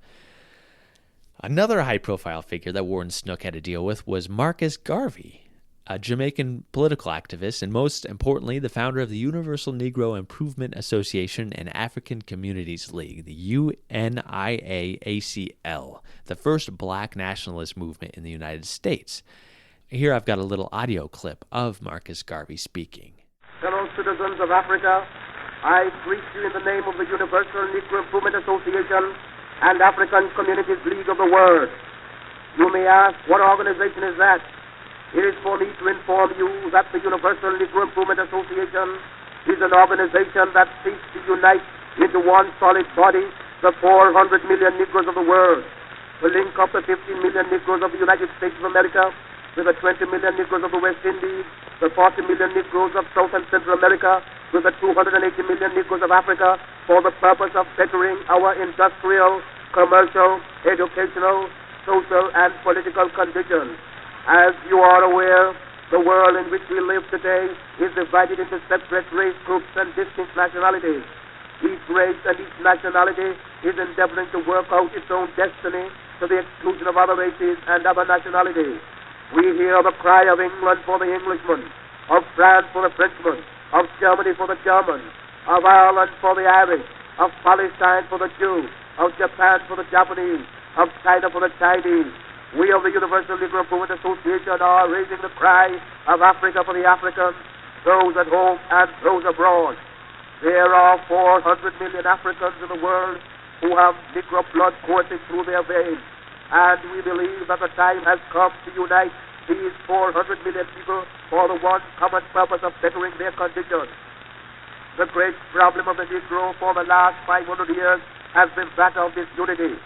Another high-profile figure that Warden Snook had to deal with was Marcus Garvey, a Jamaican political activist, and most importantly, the founder of the Universal Negro Improvement Association and African Communities League, the UNIAACL, the first black nationalist movement in the United States. Here I've got a little audio clip of Marcus Garvey speaking. Fellow citizens of Africa, I greet you in the name of the Universal Negro Improvement Association and African Communities League of the World. You may ask, what organization is that? It is for me to inform you that the Universal Negro Improvement Association is an organization that seeks to unite into one solid body the 400 million Negroes of the world. to link up the 15 million Negroes of the United States of America with the 20 million Negroes of the West Indies, the 40 million Negroes of South and Central America, with the 280 million Negroes of Africa, for the purpose of bettering our industrial, commercial, educational, social, and political conditions. As you are aware, the world in which we live today is divided into separate race groups and distinct nationalities. Each race and each nationality is endeavoring to work out its own destiny to the exclusion of other races and other nationalities. We hear the cry of England for the Englishman, of France for the Frenchman, of Germany for the German, of Ireland for the Irish, of Palestine for the Jew, of Japan for the Japanese, of China for the Chinese. We of the Universal Negro Improvement Association are raising the cry of Africa for the Africans, those at home and those abroad. There are 400 million Africans in the world who have Negro blood coursing through their veins. And we believe that the time has come to unite these 400 million people for the one common purpose of bettering their condition. The great problem of the Negro for the last 500 years has been that of disunity.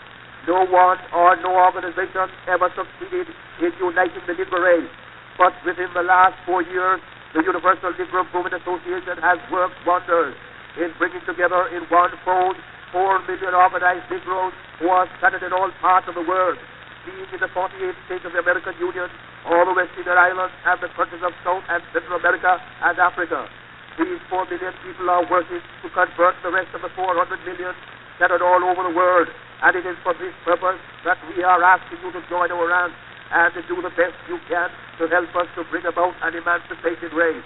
No one or no organization ever succeeded in uniting the Negro race. But within the last 4 years, the Universal Negro Improvement Association has worked wonders in bringing together in one fold 4 million organized Negroes who are scattered in all parts of the world, being in the 48 states of the American Union, all the West Indian Islands, and the countries of South and Central America and Africa. These 4 million people are working to convert the rest of the 400 million scattered all over the world, and it is for this purpose that we are asking you to join our ranks and to do the best you can to help us to bring about an emancipated race.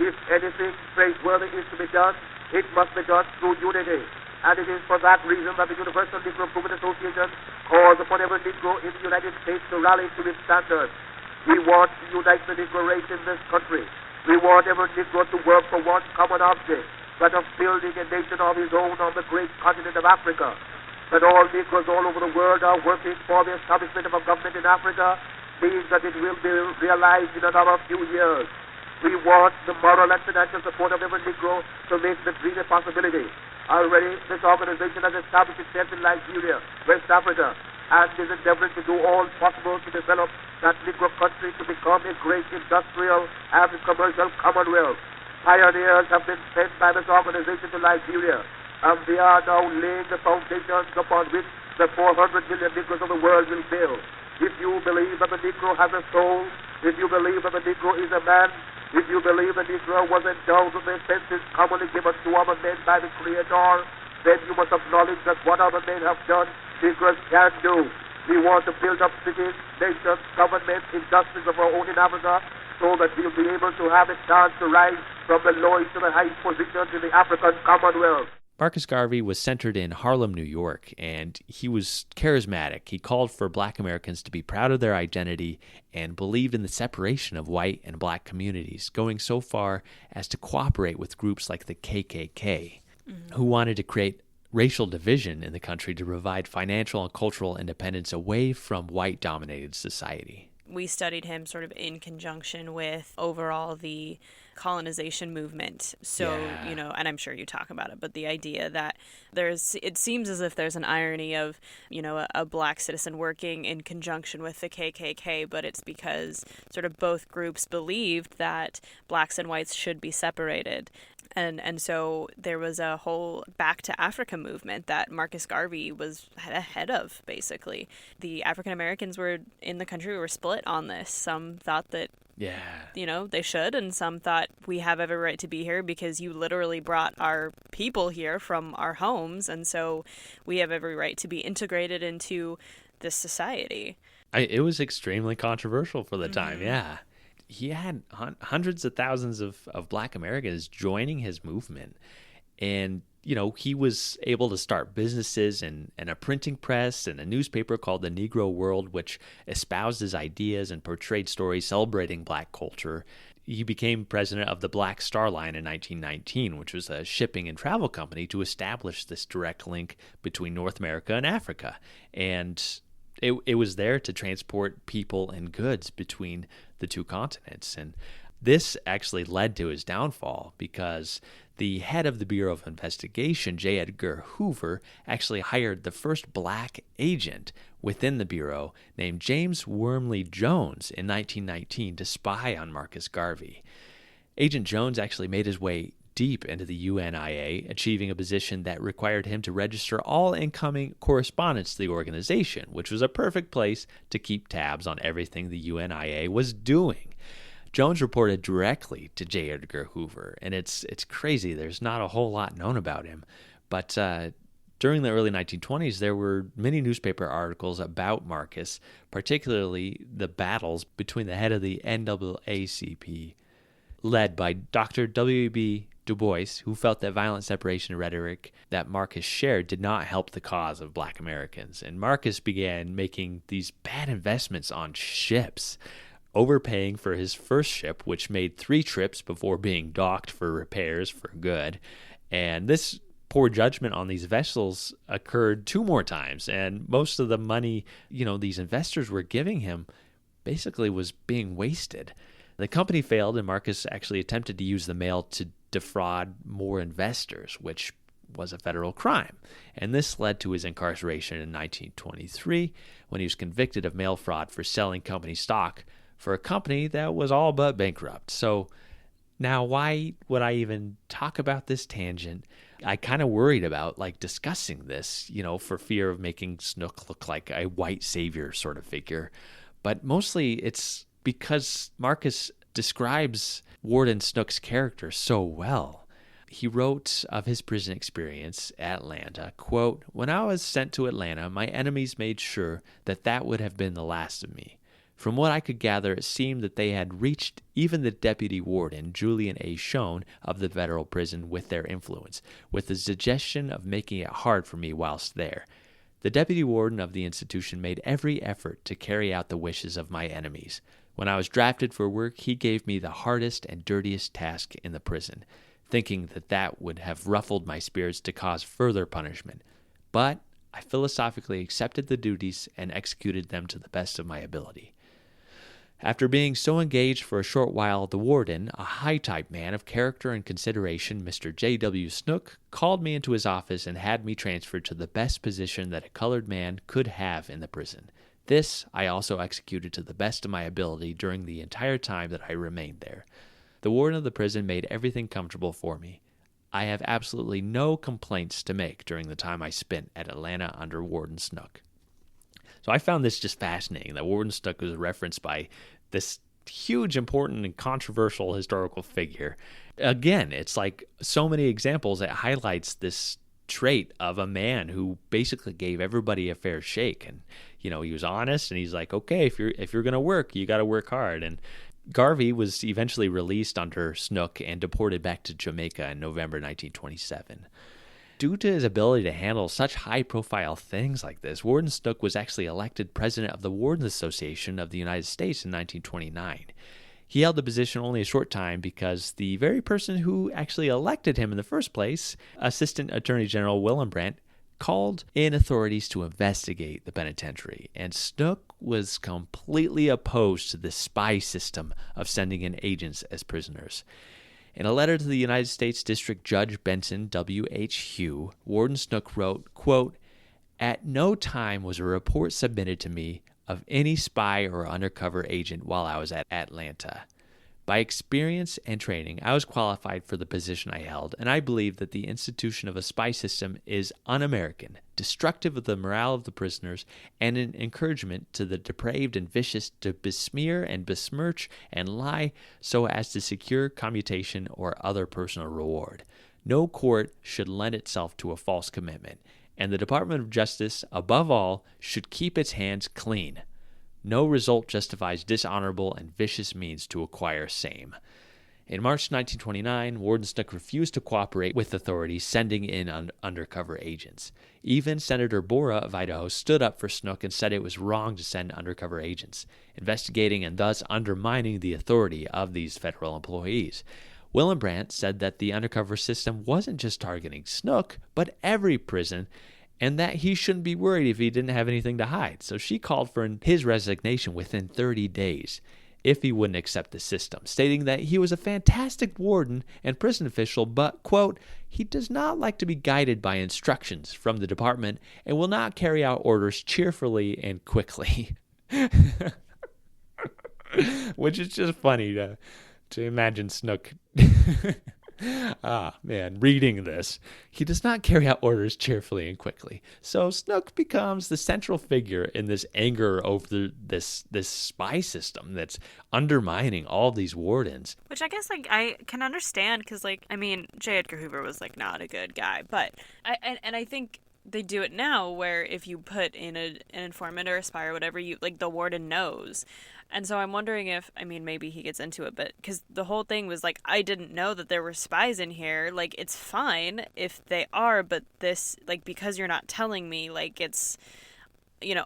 If anything praiseworthy is to be done, it must be done through unity. And it is for that reason that the Universal Negro Improvement Association calls upon every Negro in the United States to rally to its standard. We want to unite the Negro race in this country. We want every Negro to work for one common object, that of building a nation of his own on the great continent of Africa. That all Negroes all over the world are working for the establishment of a government in Africa means that it will be realized in another few years. We want the moral and financial support of every Negro to make the dream a possibility. Already, this organization has established itself in Nigeria, West Africa, and is endeavoring to do all possible to develop that Negro country to become a great industrial and commercial commonwealth. Pioneers have been sent by this organization to Nigeria, and they are now laying the foundations upon which the 400 million Negroes of the world will build. If you believe that the Negro has a soul, if you believe that the Negro is a man, if you believe the Negro was endowed with the senses commonly given to other men by the Creator, then you must acknowledge that what other men have done, Negroes can do. We want to build up cities, nations, governments, industries of our own in Africa, so that we'll be able to have a chance to rise from the lowest to the highest positions in the African Commonwealth. Marcus Garvey was centered in Harlem, New York, and he was charismatic. He called for Black Americans to be proud of their identity and believed in the separation of white and black communities, going so far as to cooperate with groups like the KKK, who wanted to create racial division in the country to provide financial and cultural independence away from white-dominated society. We studied him sort of in conjunction with overall the colonization movement. So, you know, and I'm sure you talk about it, but the idea that it seems as if there's an irony of, you know, a black citizen working in conjunction with the KKK, but it's because sort of both groups believed that blacks and whites should be separated. And so there was a whole Back to Africa movement that Marcus Garvey was ahead of, basically. The African Americans were in the country were split on this. Some thought that, you know, they should, and some thought we have every right to be here because you literally brought our people here from our homes, and so we have every right to be integrated into this society. It was extremely controversial for the time, He had hundreds of thousands of black Americans joining his movement. And, you know, he was able to start businesses and a printing press and a newspaper called the Negro World, which espoused his ideas and portrayed stories celebrating black culture. He became president of the Black Star Line in 1919, which was a shipping and travel company to establish this direct link between North America and Africa. And it was there to transport people and goods between the two continents. And This actually led to his downfall because the head of the Bureau of Investigation, J. Edgar Hoover, actually hired the first black agent within the Bureau named James Wormley Jones in 1919 to spy on Marcus Garvey. Agent Jones actually made his way deep into the UNIA, achieving a position that required him to register all incoming correspondence to the organization, which was a perfect place to keep tabs on everything the UNIA was doing. Jones reported directly to J. Edgar Hoover, and it's crazy. There's not a whole lot known about him. But during the early 1920s, there were many newspaper articles about Marcus, particularly the battles between the head of the NAACP, led by Dr. W.B. Du Bois, who felt that violent separation rhetoric that Marcus shared did not help the cause of black Americans. And Marcus began making these bad investments on ships, overpaying for his first ship, which made 3 trips before being docked for repairs for good. And this poor judgment on these vessels occurred 2 more times, and most of the money, these investors were giving him basically was being wasted. The company failed, and Marcus actually attempted to use the mail to defraud more investors, which was a federal crime. And this led to his incarceration in 1923 when he was convicted of mail fraud for selling company stock for a company that was all but bankrupt. So now, why would I even talk about this tangent? I kind of worried about discussing this, for fear of making Snook look like a white savior sort of figure. But mostly it's because Marcus describes Warden Snook's character so well. He wrote of his prison experience at Atlanta, quote, "When I was sent to Atlanta, my enemies made sure that would have been the last of me. From what I could gather, it seemed that they had reached even the deputy warden, Julian A. Schoen, of the federal prison with their influence, with the suggestion of making it hard for me whilst there. The deputy warden of the institution made every effort to carry out the wishes of my enemies. When I was drafted for work, he gave me the hardest and dirtiest task in the prison, thinking that would have ruffled my spirits to cause further punishment. But I philosophically accepted the duties and executed them to the best of my ability. After being so engaged for a short while, the warden, a high-type man of character and consideration, Mr. J.W. Snook, called me into his office and had me transferred to the best position that a colored man could have in the prison. This I also executed to the best of my ability during the entire time that I remained there. The warden of the prison made everything comfortable for me. I have absolutely no complaints to make during the time I spent at Atlanta under Warden Snook." So I found this just fascinating, that Warden Snook was referenced by this huge, important, and controversial historical figure. Again, it's like so many examples that highlights this trait of a man who basically gave everybody a fair shake. And, he was honest, and he's like, okay, if you're going to work, you got to work hard. And Garvey was eventually released under Snook and deported back to Jamaica in November 1927. Due to his ability to handle such high-profile things like this, Warden Snook was actually elected president of the Wardens Association of the United States in 1929. He held the position only a short time because the very person who actually elected him in the first place, Assistant Attorney General Brandt, called in authorities to investigate the penitentiary, and Snook was completely opposed to the spy system of sending in agents as prisoners. In a letter to the United States District Judge Benson W.H. Hugh, Warden Snook wrote, quote, "At no time was a report submitted to me of any spy or undercover agent while I was at Atlanta. By experience and training, I was qualified for the position I held, and I believe that the institution of a spy system is un-American, destructive of the morale of the prisoners, and an encouragement to the depraved and vicious to besmear and besmirch and lie so as to secure commutation or other personal reward. No court should lend itself to a false commitment, and the Department of Justice, above all, should keep its hands clean. No result justifies dishonorable and vicious means to acquire same." In March 1929, Warden Snook refused to cooperate with authorities sending in undercover agents. Even Senator Borah of Idaho stood up for Snook and said it was wrong to send undercover agents, investigating and thus undermining the authority of these federal employees. Brandt said that the undercover system wasn't just targeting Snook, but every prison, and that he shouldn't be worried if he didn't have anything to hide. So she called for his resignation within 30 days. if he wouldn't accept the system, stating that he was a fantastic warden and prison official, but, quote, he does not like to be guided by instructions from the department and will not carry out orders cheerfully and quickly. Which is just funny to imagine Snook reading this. He does not carry out orders cheerfully and quickly. So Snook becomes the central figure in this anger over this spy system that's undermining all these wardens. Which I guess, I can understand, because, J. Edgar Hoover was, not a good guy. But I think they do it now where if you put in an informant or a spy or whatever, the warden knows. And so I'm wondering if, maybe he gets into it, but because the whole thing was I didn't know that there were spies in here. It's fine if they are, but this, because you're not telling me, it's,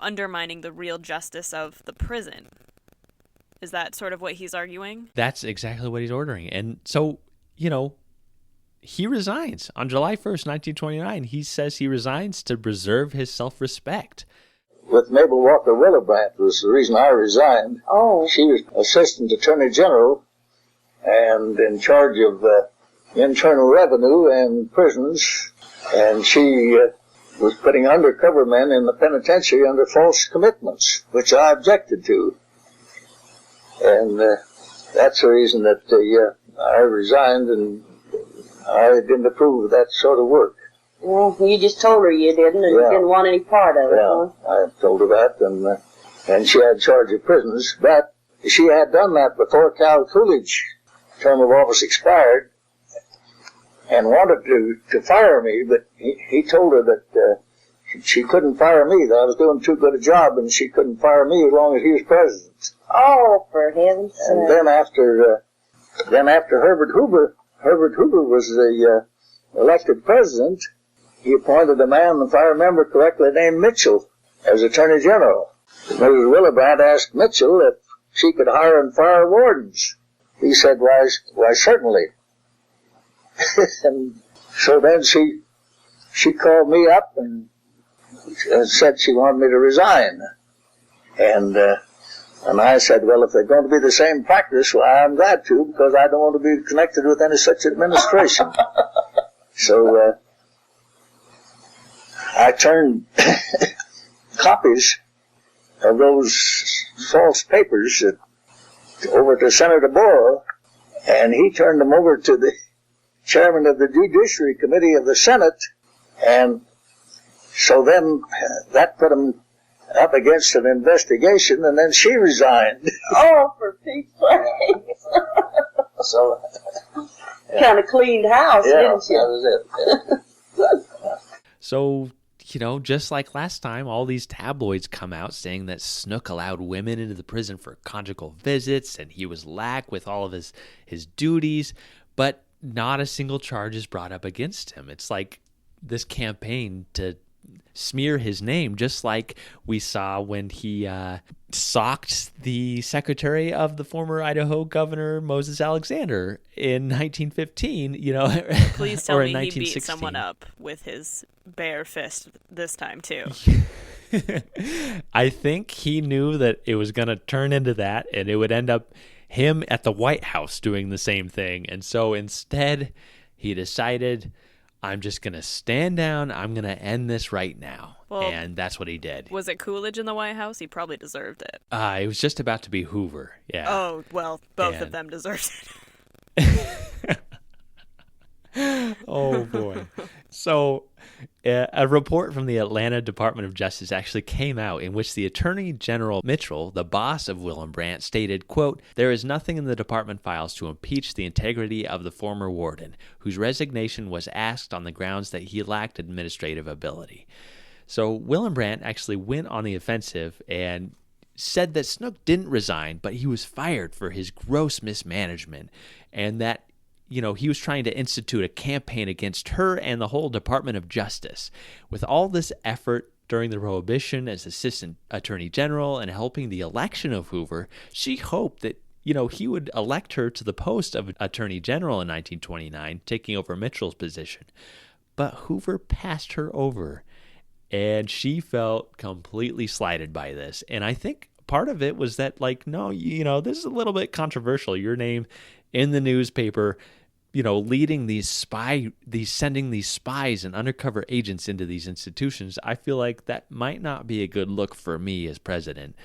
undermining the real justice of the prison. Is that sort of what he's arguing? That's exactly what he's ordering. And so, he resigns. On July 1st, 1929, he says he resigns to preserve his self-respect. With Mabel Walker Willebrandt was the reason I resigned. Oh. She was Assistant Attorney General and in charge of internal revenue and prisons. And she was putting undercover men in the penitentiary under false commitments, which I objected to. And that's the reason that I resigned, and I didn't approve of that sort of work. Well, you just told her you didn't, and you didn't want any part of it, huh? I told her that, and she had charge of prisons, but she had done that before Cal Coolidge's term of office expired, and wanted to fire me, but he told her that she couldn't fire me, that I was doing too good a job, and she couldn't fire me as long as he was president. Oh, for heaven's sake. And then after Herbert Hoover was the elected president, he appointed a man, if I remember correctly, named Mitchell as Attorney General. Mrs. Willebrandt asked Mitchell if she could hire and fire wardens. He said, why certainly. And so then she called me up and said she wanted me to resign. And I said, well, if they're going to be the same practice, well, I'm glad to, because I don't want to be connected with any such administration. So I turned copies of those false papers over to Senator Boyle, and he turned them over to the chairman of the Judiciary Committee of the Senate, and so then that put him up against an investigation, and then she resigned. Oh, for Pete's sake. So kind of cleaned house, didn't you? That was it. So, just like last time, all these tabloids come out saying that Snook allowed women into the prison for conjugal visits, and he was lax with all of his duties, but not a single charge is brought up against him. It's like this campaign to smear his name, just like we saw when he socked the secretary of the former Idaho governor Moses Alexander in 1915, Please tell or me in he beat 1916. someone up with his bare fist this time too. I think he knew that it was going to turn into that, and it would end up him at the White House doing the same thing. And so instead, he decided, I'm just going to stand down. I'm going to end this right now. Well, and that's what he did. Was it Coolidge in the White House? He probably deserved it. It was just about to be Hoover. Yeah. Oh, well, both of them deserved it. Oh, boy. So a report from the Atlanta Department of Justice actually came out in which the Attorney General Mitchell, the boss of Willebrandt, stated, quote, there is nothing in the department files to impeach the integrity of the former warden, whose resignation was asked on the grounds that he lacked administrative ability. So Willebrandt actually went on the offensive and said that Snook didn't resign, but he was fired for his gross mismanagement, and that he was trying to institute a campaign against her and the whole Department of Justice. With all this effort during the Prohibition as Assistant Attorney General and helping the election of Hoover, she hoped that, he would elect her to the post of Attorney General in 1929, taking over Mitchell's position. But Hoover passed her over, and she felt completely slighted by this. And I think part of it was that, like, no, this is a little bit controversial. Your name in the newspaper, leading sending these spies and undercover agents into these institutions. I feel like that might not be a good look for me as president.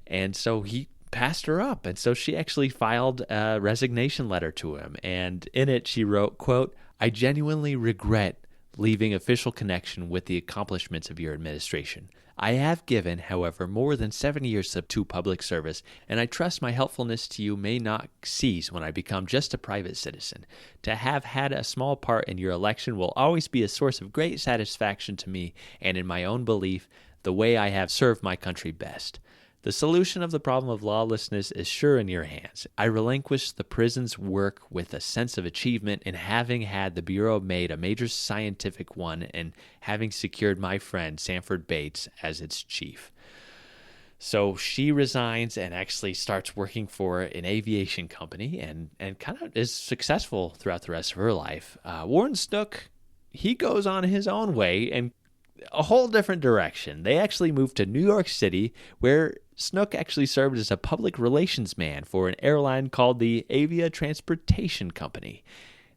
And so he passed her up. And so she actually filed a resignation letter to him. And in it, she wrote, quote, "I genuinely regret leaving official connection with the accomplishments of your administration. I have given, however, more than 7 years to public service, and I trust my helpfulness to you may not cease when I become just a private citizen. To have had a small part in your election will always be a source of great satisfaction to me, and in my own belief, the way I have served my country best. The solution of the problem of lawlessness is sure in your hands. I relinquish the prison's work with a sense of achievement in having had the Bureau made a major scientific one and having secured my friend Sanford Bates as its chief." So she resigns and actually starts working for an aviation company and kind of is successful throughout the rest of her life. Warden Snook, he goes on his own way and a whole different direction. They actually moved to New York City, where Snook actually served as a public relations man for an airline called the Avia Transportation Company.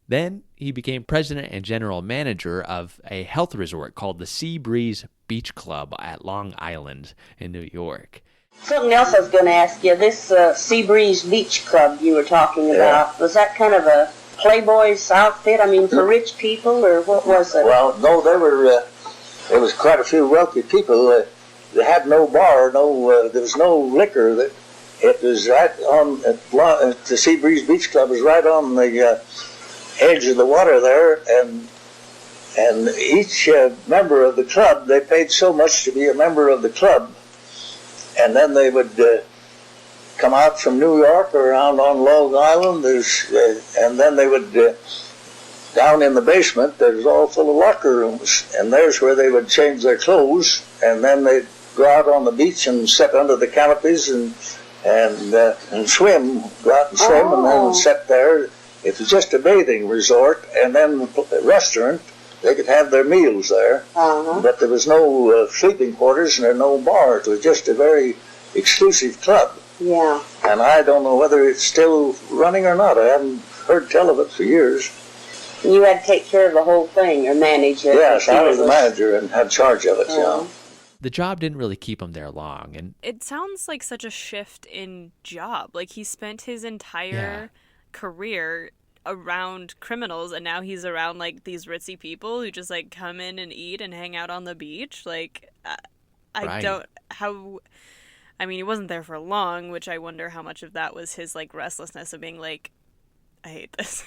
Then he became president and general manager of a health resort called the Sea Breeze Beach Club at Long Island in New York. Something else I was going to ask you. This Sea Breeze Beach Club you were talking about, was that kind of a Playboy's outfit? I mean, for rich people, or what was it? Well, no, there was quite a few wealthy people. They had no bar, there was no liquor. It was right on, the Sea Breeze Beach Club was right on the edge of the water there, and each member of the club, they paid so much to be a member of the club, and then they would come out from New York or around on Long Island, and then they would, down in the basement, there's all full of locker rooms, and there's where they would change their clothes, and then they'd go out on the beach and sit under the canopies and swim, go out and swim, and then sit there. It was just a bathing resort, and then a restaurant. They could have their meals there, but there was no sleeping quarters and there were no bar. It was just a very exclusive club. Yeah. And I don't know whether it's still running or not. I haven't heard tell of it for years. And you had to take care of the whole thing or manage it? Yes, I was the manager and had charge of it, The job didn't really keep him there long. And it sounds like such a shift in job. Like, he spent his entire career around criminals, and now he's around, like, these ritzy people who just, like, come in and eat and hang out on the beach. Like, I mean, he wasn't there for long, which I wonder how much of that was his, like, restlessness of being like, I hate this.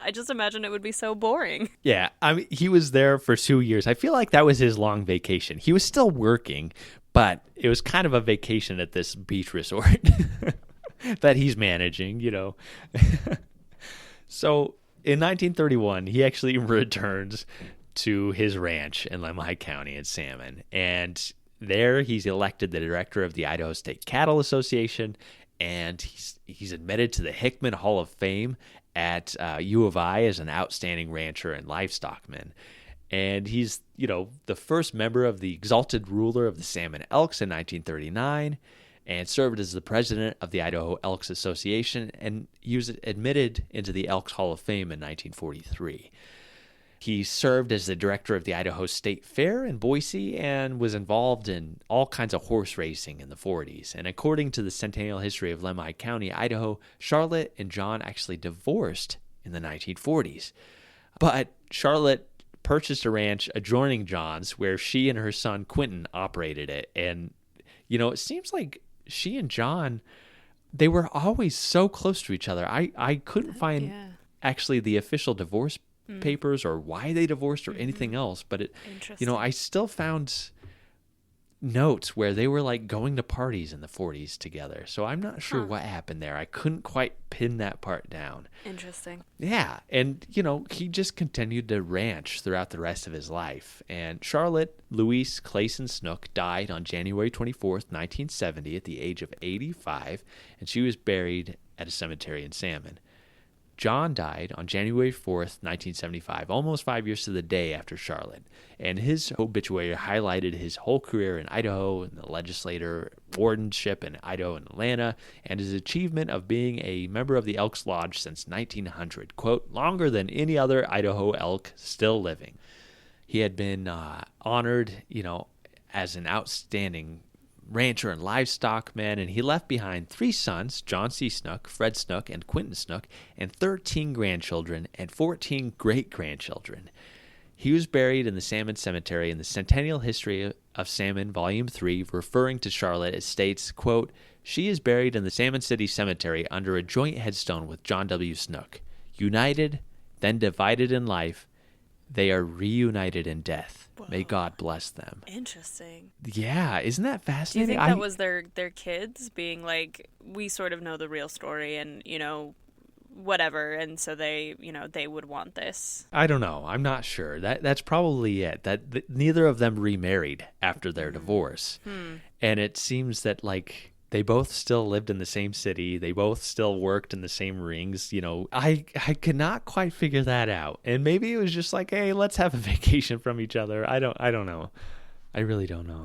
I just imagine it would be so boring. Yeah, I mean, he was there for 2 years. I feel like that was his long vacation. He was still working, but it was kind of a vacation at this beach resort that he's managing, So in 1931, he actually returns to his ranch in Lemhi County in Salmon. And there he's elected the director of the Idaho State Cattle Association, and he's admitted to the Hickman Hall of Fame at U of I as an outstanding rancher and livestockman. And he's, the first member of the exalted ruler of the Salmon Elks in 1939, and served as the president of the Idaho Elks Association, and he was admitted into the Elks Hall of Fame in 1943. He served as the director of the Idaho State Fair in Boise and was involved in all kinds of horse racing in the 40s. And according to the Centennial History of Lemhi County, Idaho, Charlotte and John actually divorced in the 1940s. But Charlotte purchased a ranch adjoining John's where she and her son Quentin operated it. And, it seems like she and John, they were always so close to each other. I couldn't find actually the official divorce papers or why they divorced or anything else, but it, I still found notes where they were like going to parties in the 40s together. So I'm not sure what happened there. I couldn't quite pin that part down. Interesting. Yeah. And, he just continued to ranch throughout the rest of his life. And Charlotte Louise Clayson Snook died on January 24th, 1970 at the age of 85, and she was buried at a cemetery in Salmon. John died on January 4th, 1975, almost 5 years to the day after Charlotte. And his obituary highlighted his whole career in Idaho, and the legislator, wardenship in Idaho and Atlanta, and his achievement of being a member of the Elks Lodge since 1900, quote, longer than any other Idaho elk still living. He had been honored, as an outstanding rancher and livestock man, and he left behind 3 sons, John C. Snook, Fred Snook, and Quentin Snook, and 13 grandchildren and 14 great-grandchildren. He was buried in the Salmon Cemetery, in the Centennial History of Salmon, Volume 3, referring to Charlotte, it states, quote, she is buried in the Salmon City Cemetery under a joint headstone with John W. Snook. United, then divided in life, they are reunited in death. Whoa. May God bless them. Interesting. Yeah, isn't that fascinating? Do you think that was their kids being like, we sort of know the real story and, whatever, and so they would want this? I don't know. I'm not sure. That's probably it. That neither of them remarried after their divorce. And it seems that, they both still lived in the same city. They both still worked in the same rings. I could not quite figure that out. And maybe it was just like, hey, let's have a vacation from each other. I don't know. I really don't know.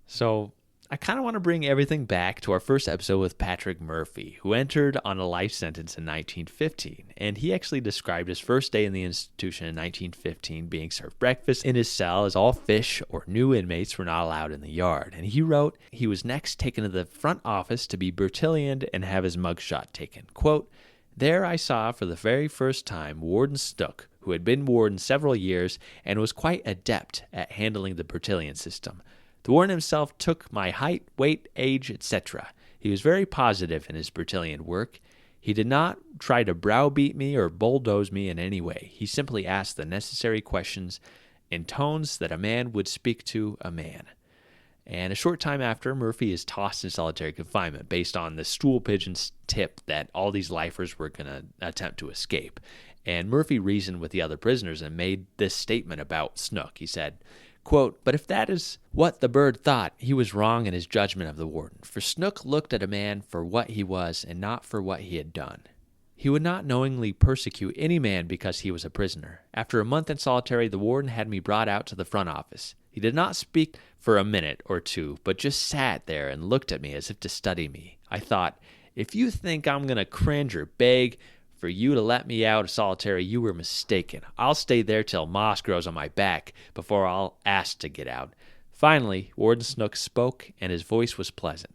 So I kind of want to bring everything back to our first episode with Patrick Murphy, who entered on a life sentence in 1915. And he actually described his first day in the institution in 1915 being served breakfast in his cell, as all fish or new inmates were not allowed in the yard. And he wrote he was next taken to the front office to be Bertillioned and have his mugshot taken. Quote, there I saw for the very first time Warden Snook, who had been warden several years and was quite adept at handling the Bertillion system. The warden himself took my height, weight, age, etc. He was very positive in his Bertillion work. He did not try to browbeat me or bulldoze me in any way. He simply asked the necessary questions in tones that a man would speak to a man. And a short time after, Murphy is tossed in solitary confinement based on the Stool Pigeon's tip that all these lifers were going to attempt to escape. And Murphy reasoned with the other prisoners and made this statement about Snook. He said, quote, but if that is what the bird thought, he was wrong in his judgment of the warden, for Snook looked at a man for what he was and not for what he had done. He would not knowingly persecute any man because he was a prisoner. After a month in solitary, the warden had me brought out to the front office. He did not speak for a minute or two, but just sat there and looked at me as if to study me. I thought, if you think I'm going to cringe or beg for you to let me out of solitary, you were mistaken. I'll stay there till moss grows on my back before I'll ask to get out. Finally, Warden Snook spoke, and his voice was pleasant.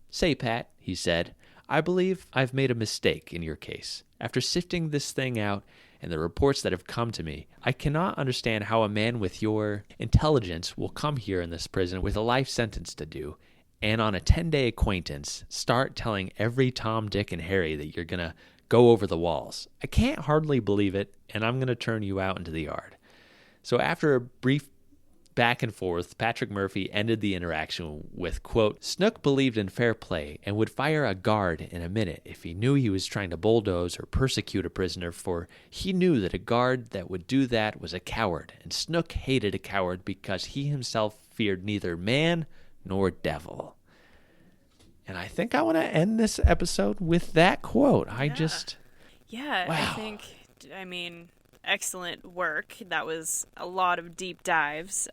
Say, Pat, he said, I believe I've made a mistake in your case. After sifting this thing out and the reports that have come to me, I cannot understand how a man with your intelligence will come here in this prison with a life sentence to do, and on a 10-day acquaintance, start telling every Tom, Dick, and Harry that you're going to go over the walls. I can't hardly believe it, and I'm going to turn you out into the yard. So after a brief back and forth, Patrick Murphy ended the interaction with, quote, Snook believed in fair play and would fire a guard in a minute if he knew he was trying to bulldoze or persecute a prisoner, for he knew that a guard that would do that was a coward, and Snook hated a coward because he himself feared neither man nor devil. And I think I want to end this episode with that quote. Wow. I think, excellent work. That was a lot of deep dives.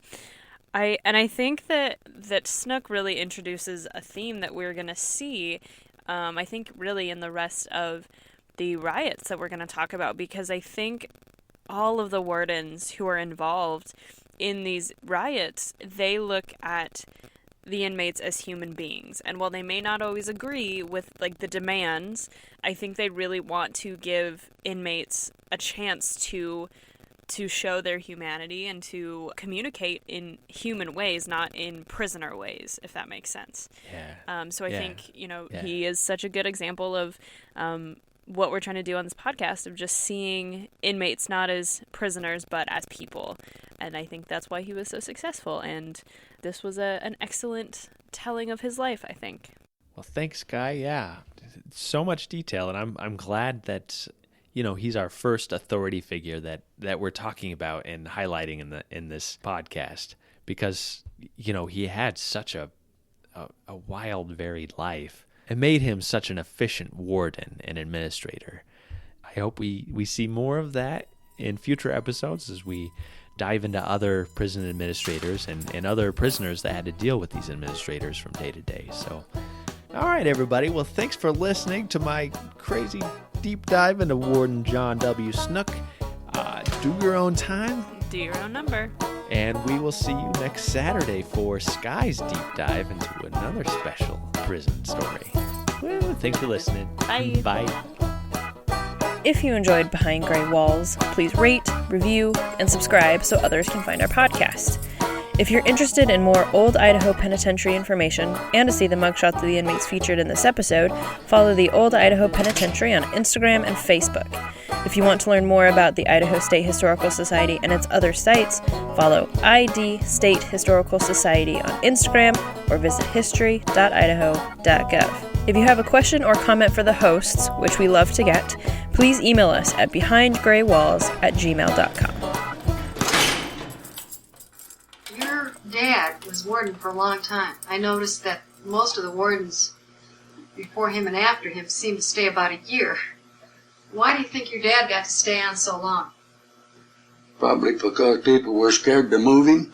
I think that Snook really introduces a theme that we're going to see, I think, really in the rest of the riots that we're going to talk about, because I think all of the wardens who are involved in these riots, they look at the inmates as human beings. And while they may not always agree with the demands, I think they really want to give inmates a chance to show their humanity and to communicate in human ways, not in prisoner ways, if that makes sense. So I think, he is such a good example of what we're trying to do on this podcast, of just seeing inmates not as prisoners, but as people. And I think that's why he was so successful. And this was an excellent telling of his life, I think. Well, thanks, Guy. Yeah, so much detail. And I'm glad that, he's our first authority figure that we're talking about and highlighting in this podcast, because, he had such a wild, varied life. It made him such an efficient warden and administrator. I hope we see more of that in future episodes as we dive into other prison administrators and other prisoners that had to deal with these administrators from day to day. So, all right, everybody. Well, thanks for listening to my crazy deep dive into Warden John W. Snook. Do your own time. Do your own number. And we will see you next Saturday for Sky's deep dive into another special prison story. Well, thanks for listening. Bye. Bye. If you enjoyed Behind Gray Walls, please rate, review, and subscribe so others can find our podcast. If you're interested in more old Idaho Penitentiary information and to see the mugshots of the inmates featured in this episode, follow the Old Idaho Penitentiary on Instagram and Facebook. If you want to learn more about the Idaho State Historical Society and its other sites, follow ID State Historical Society on Instagram or visit history.idaho.gov. If you have a question or comment for the hosts, which we love to get, please email us at behindgraywalls@gmail.com. Your dad was warden for a long time. I noticed that most of the wardens before him and after him seemed to stay about a year. Why do you think your dad got to stay on so long? Probably because people were scared to move him.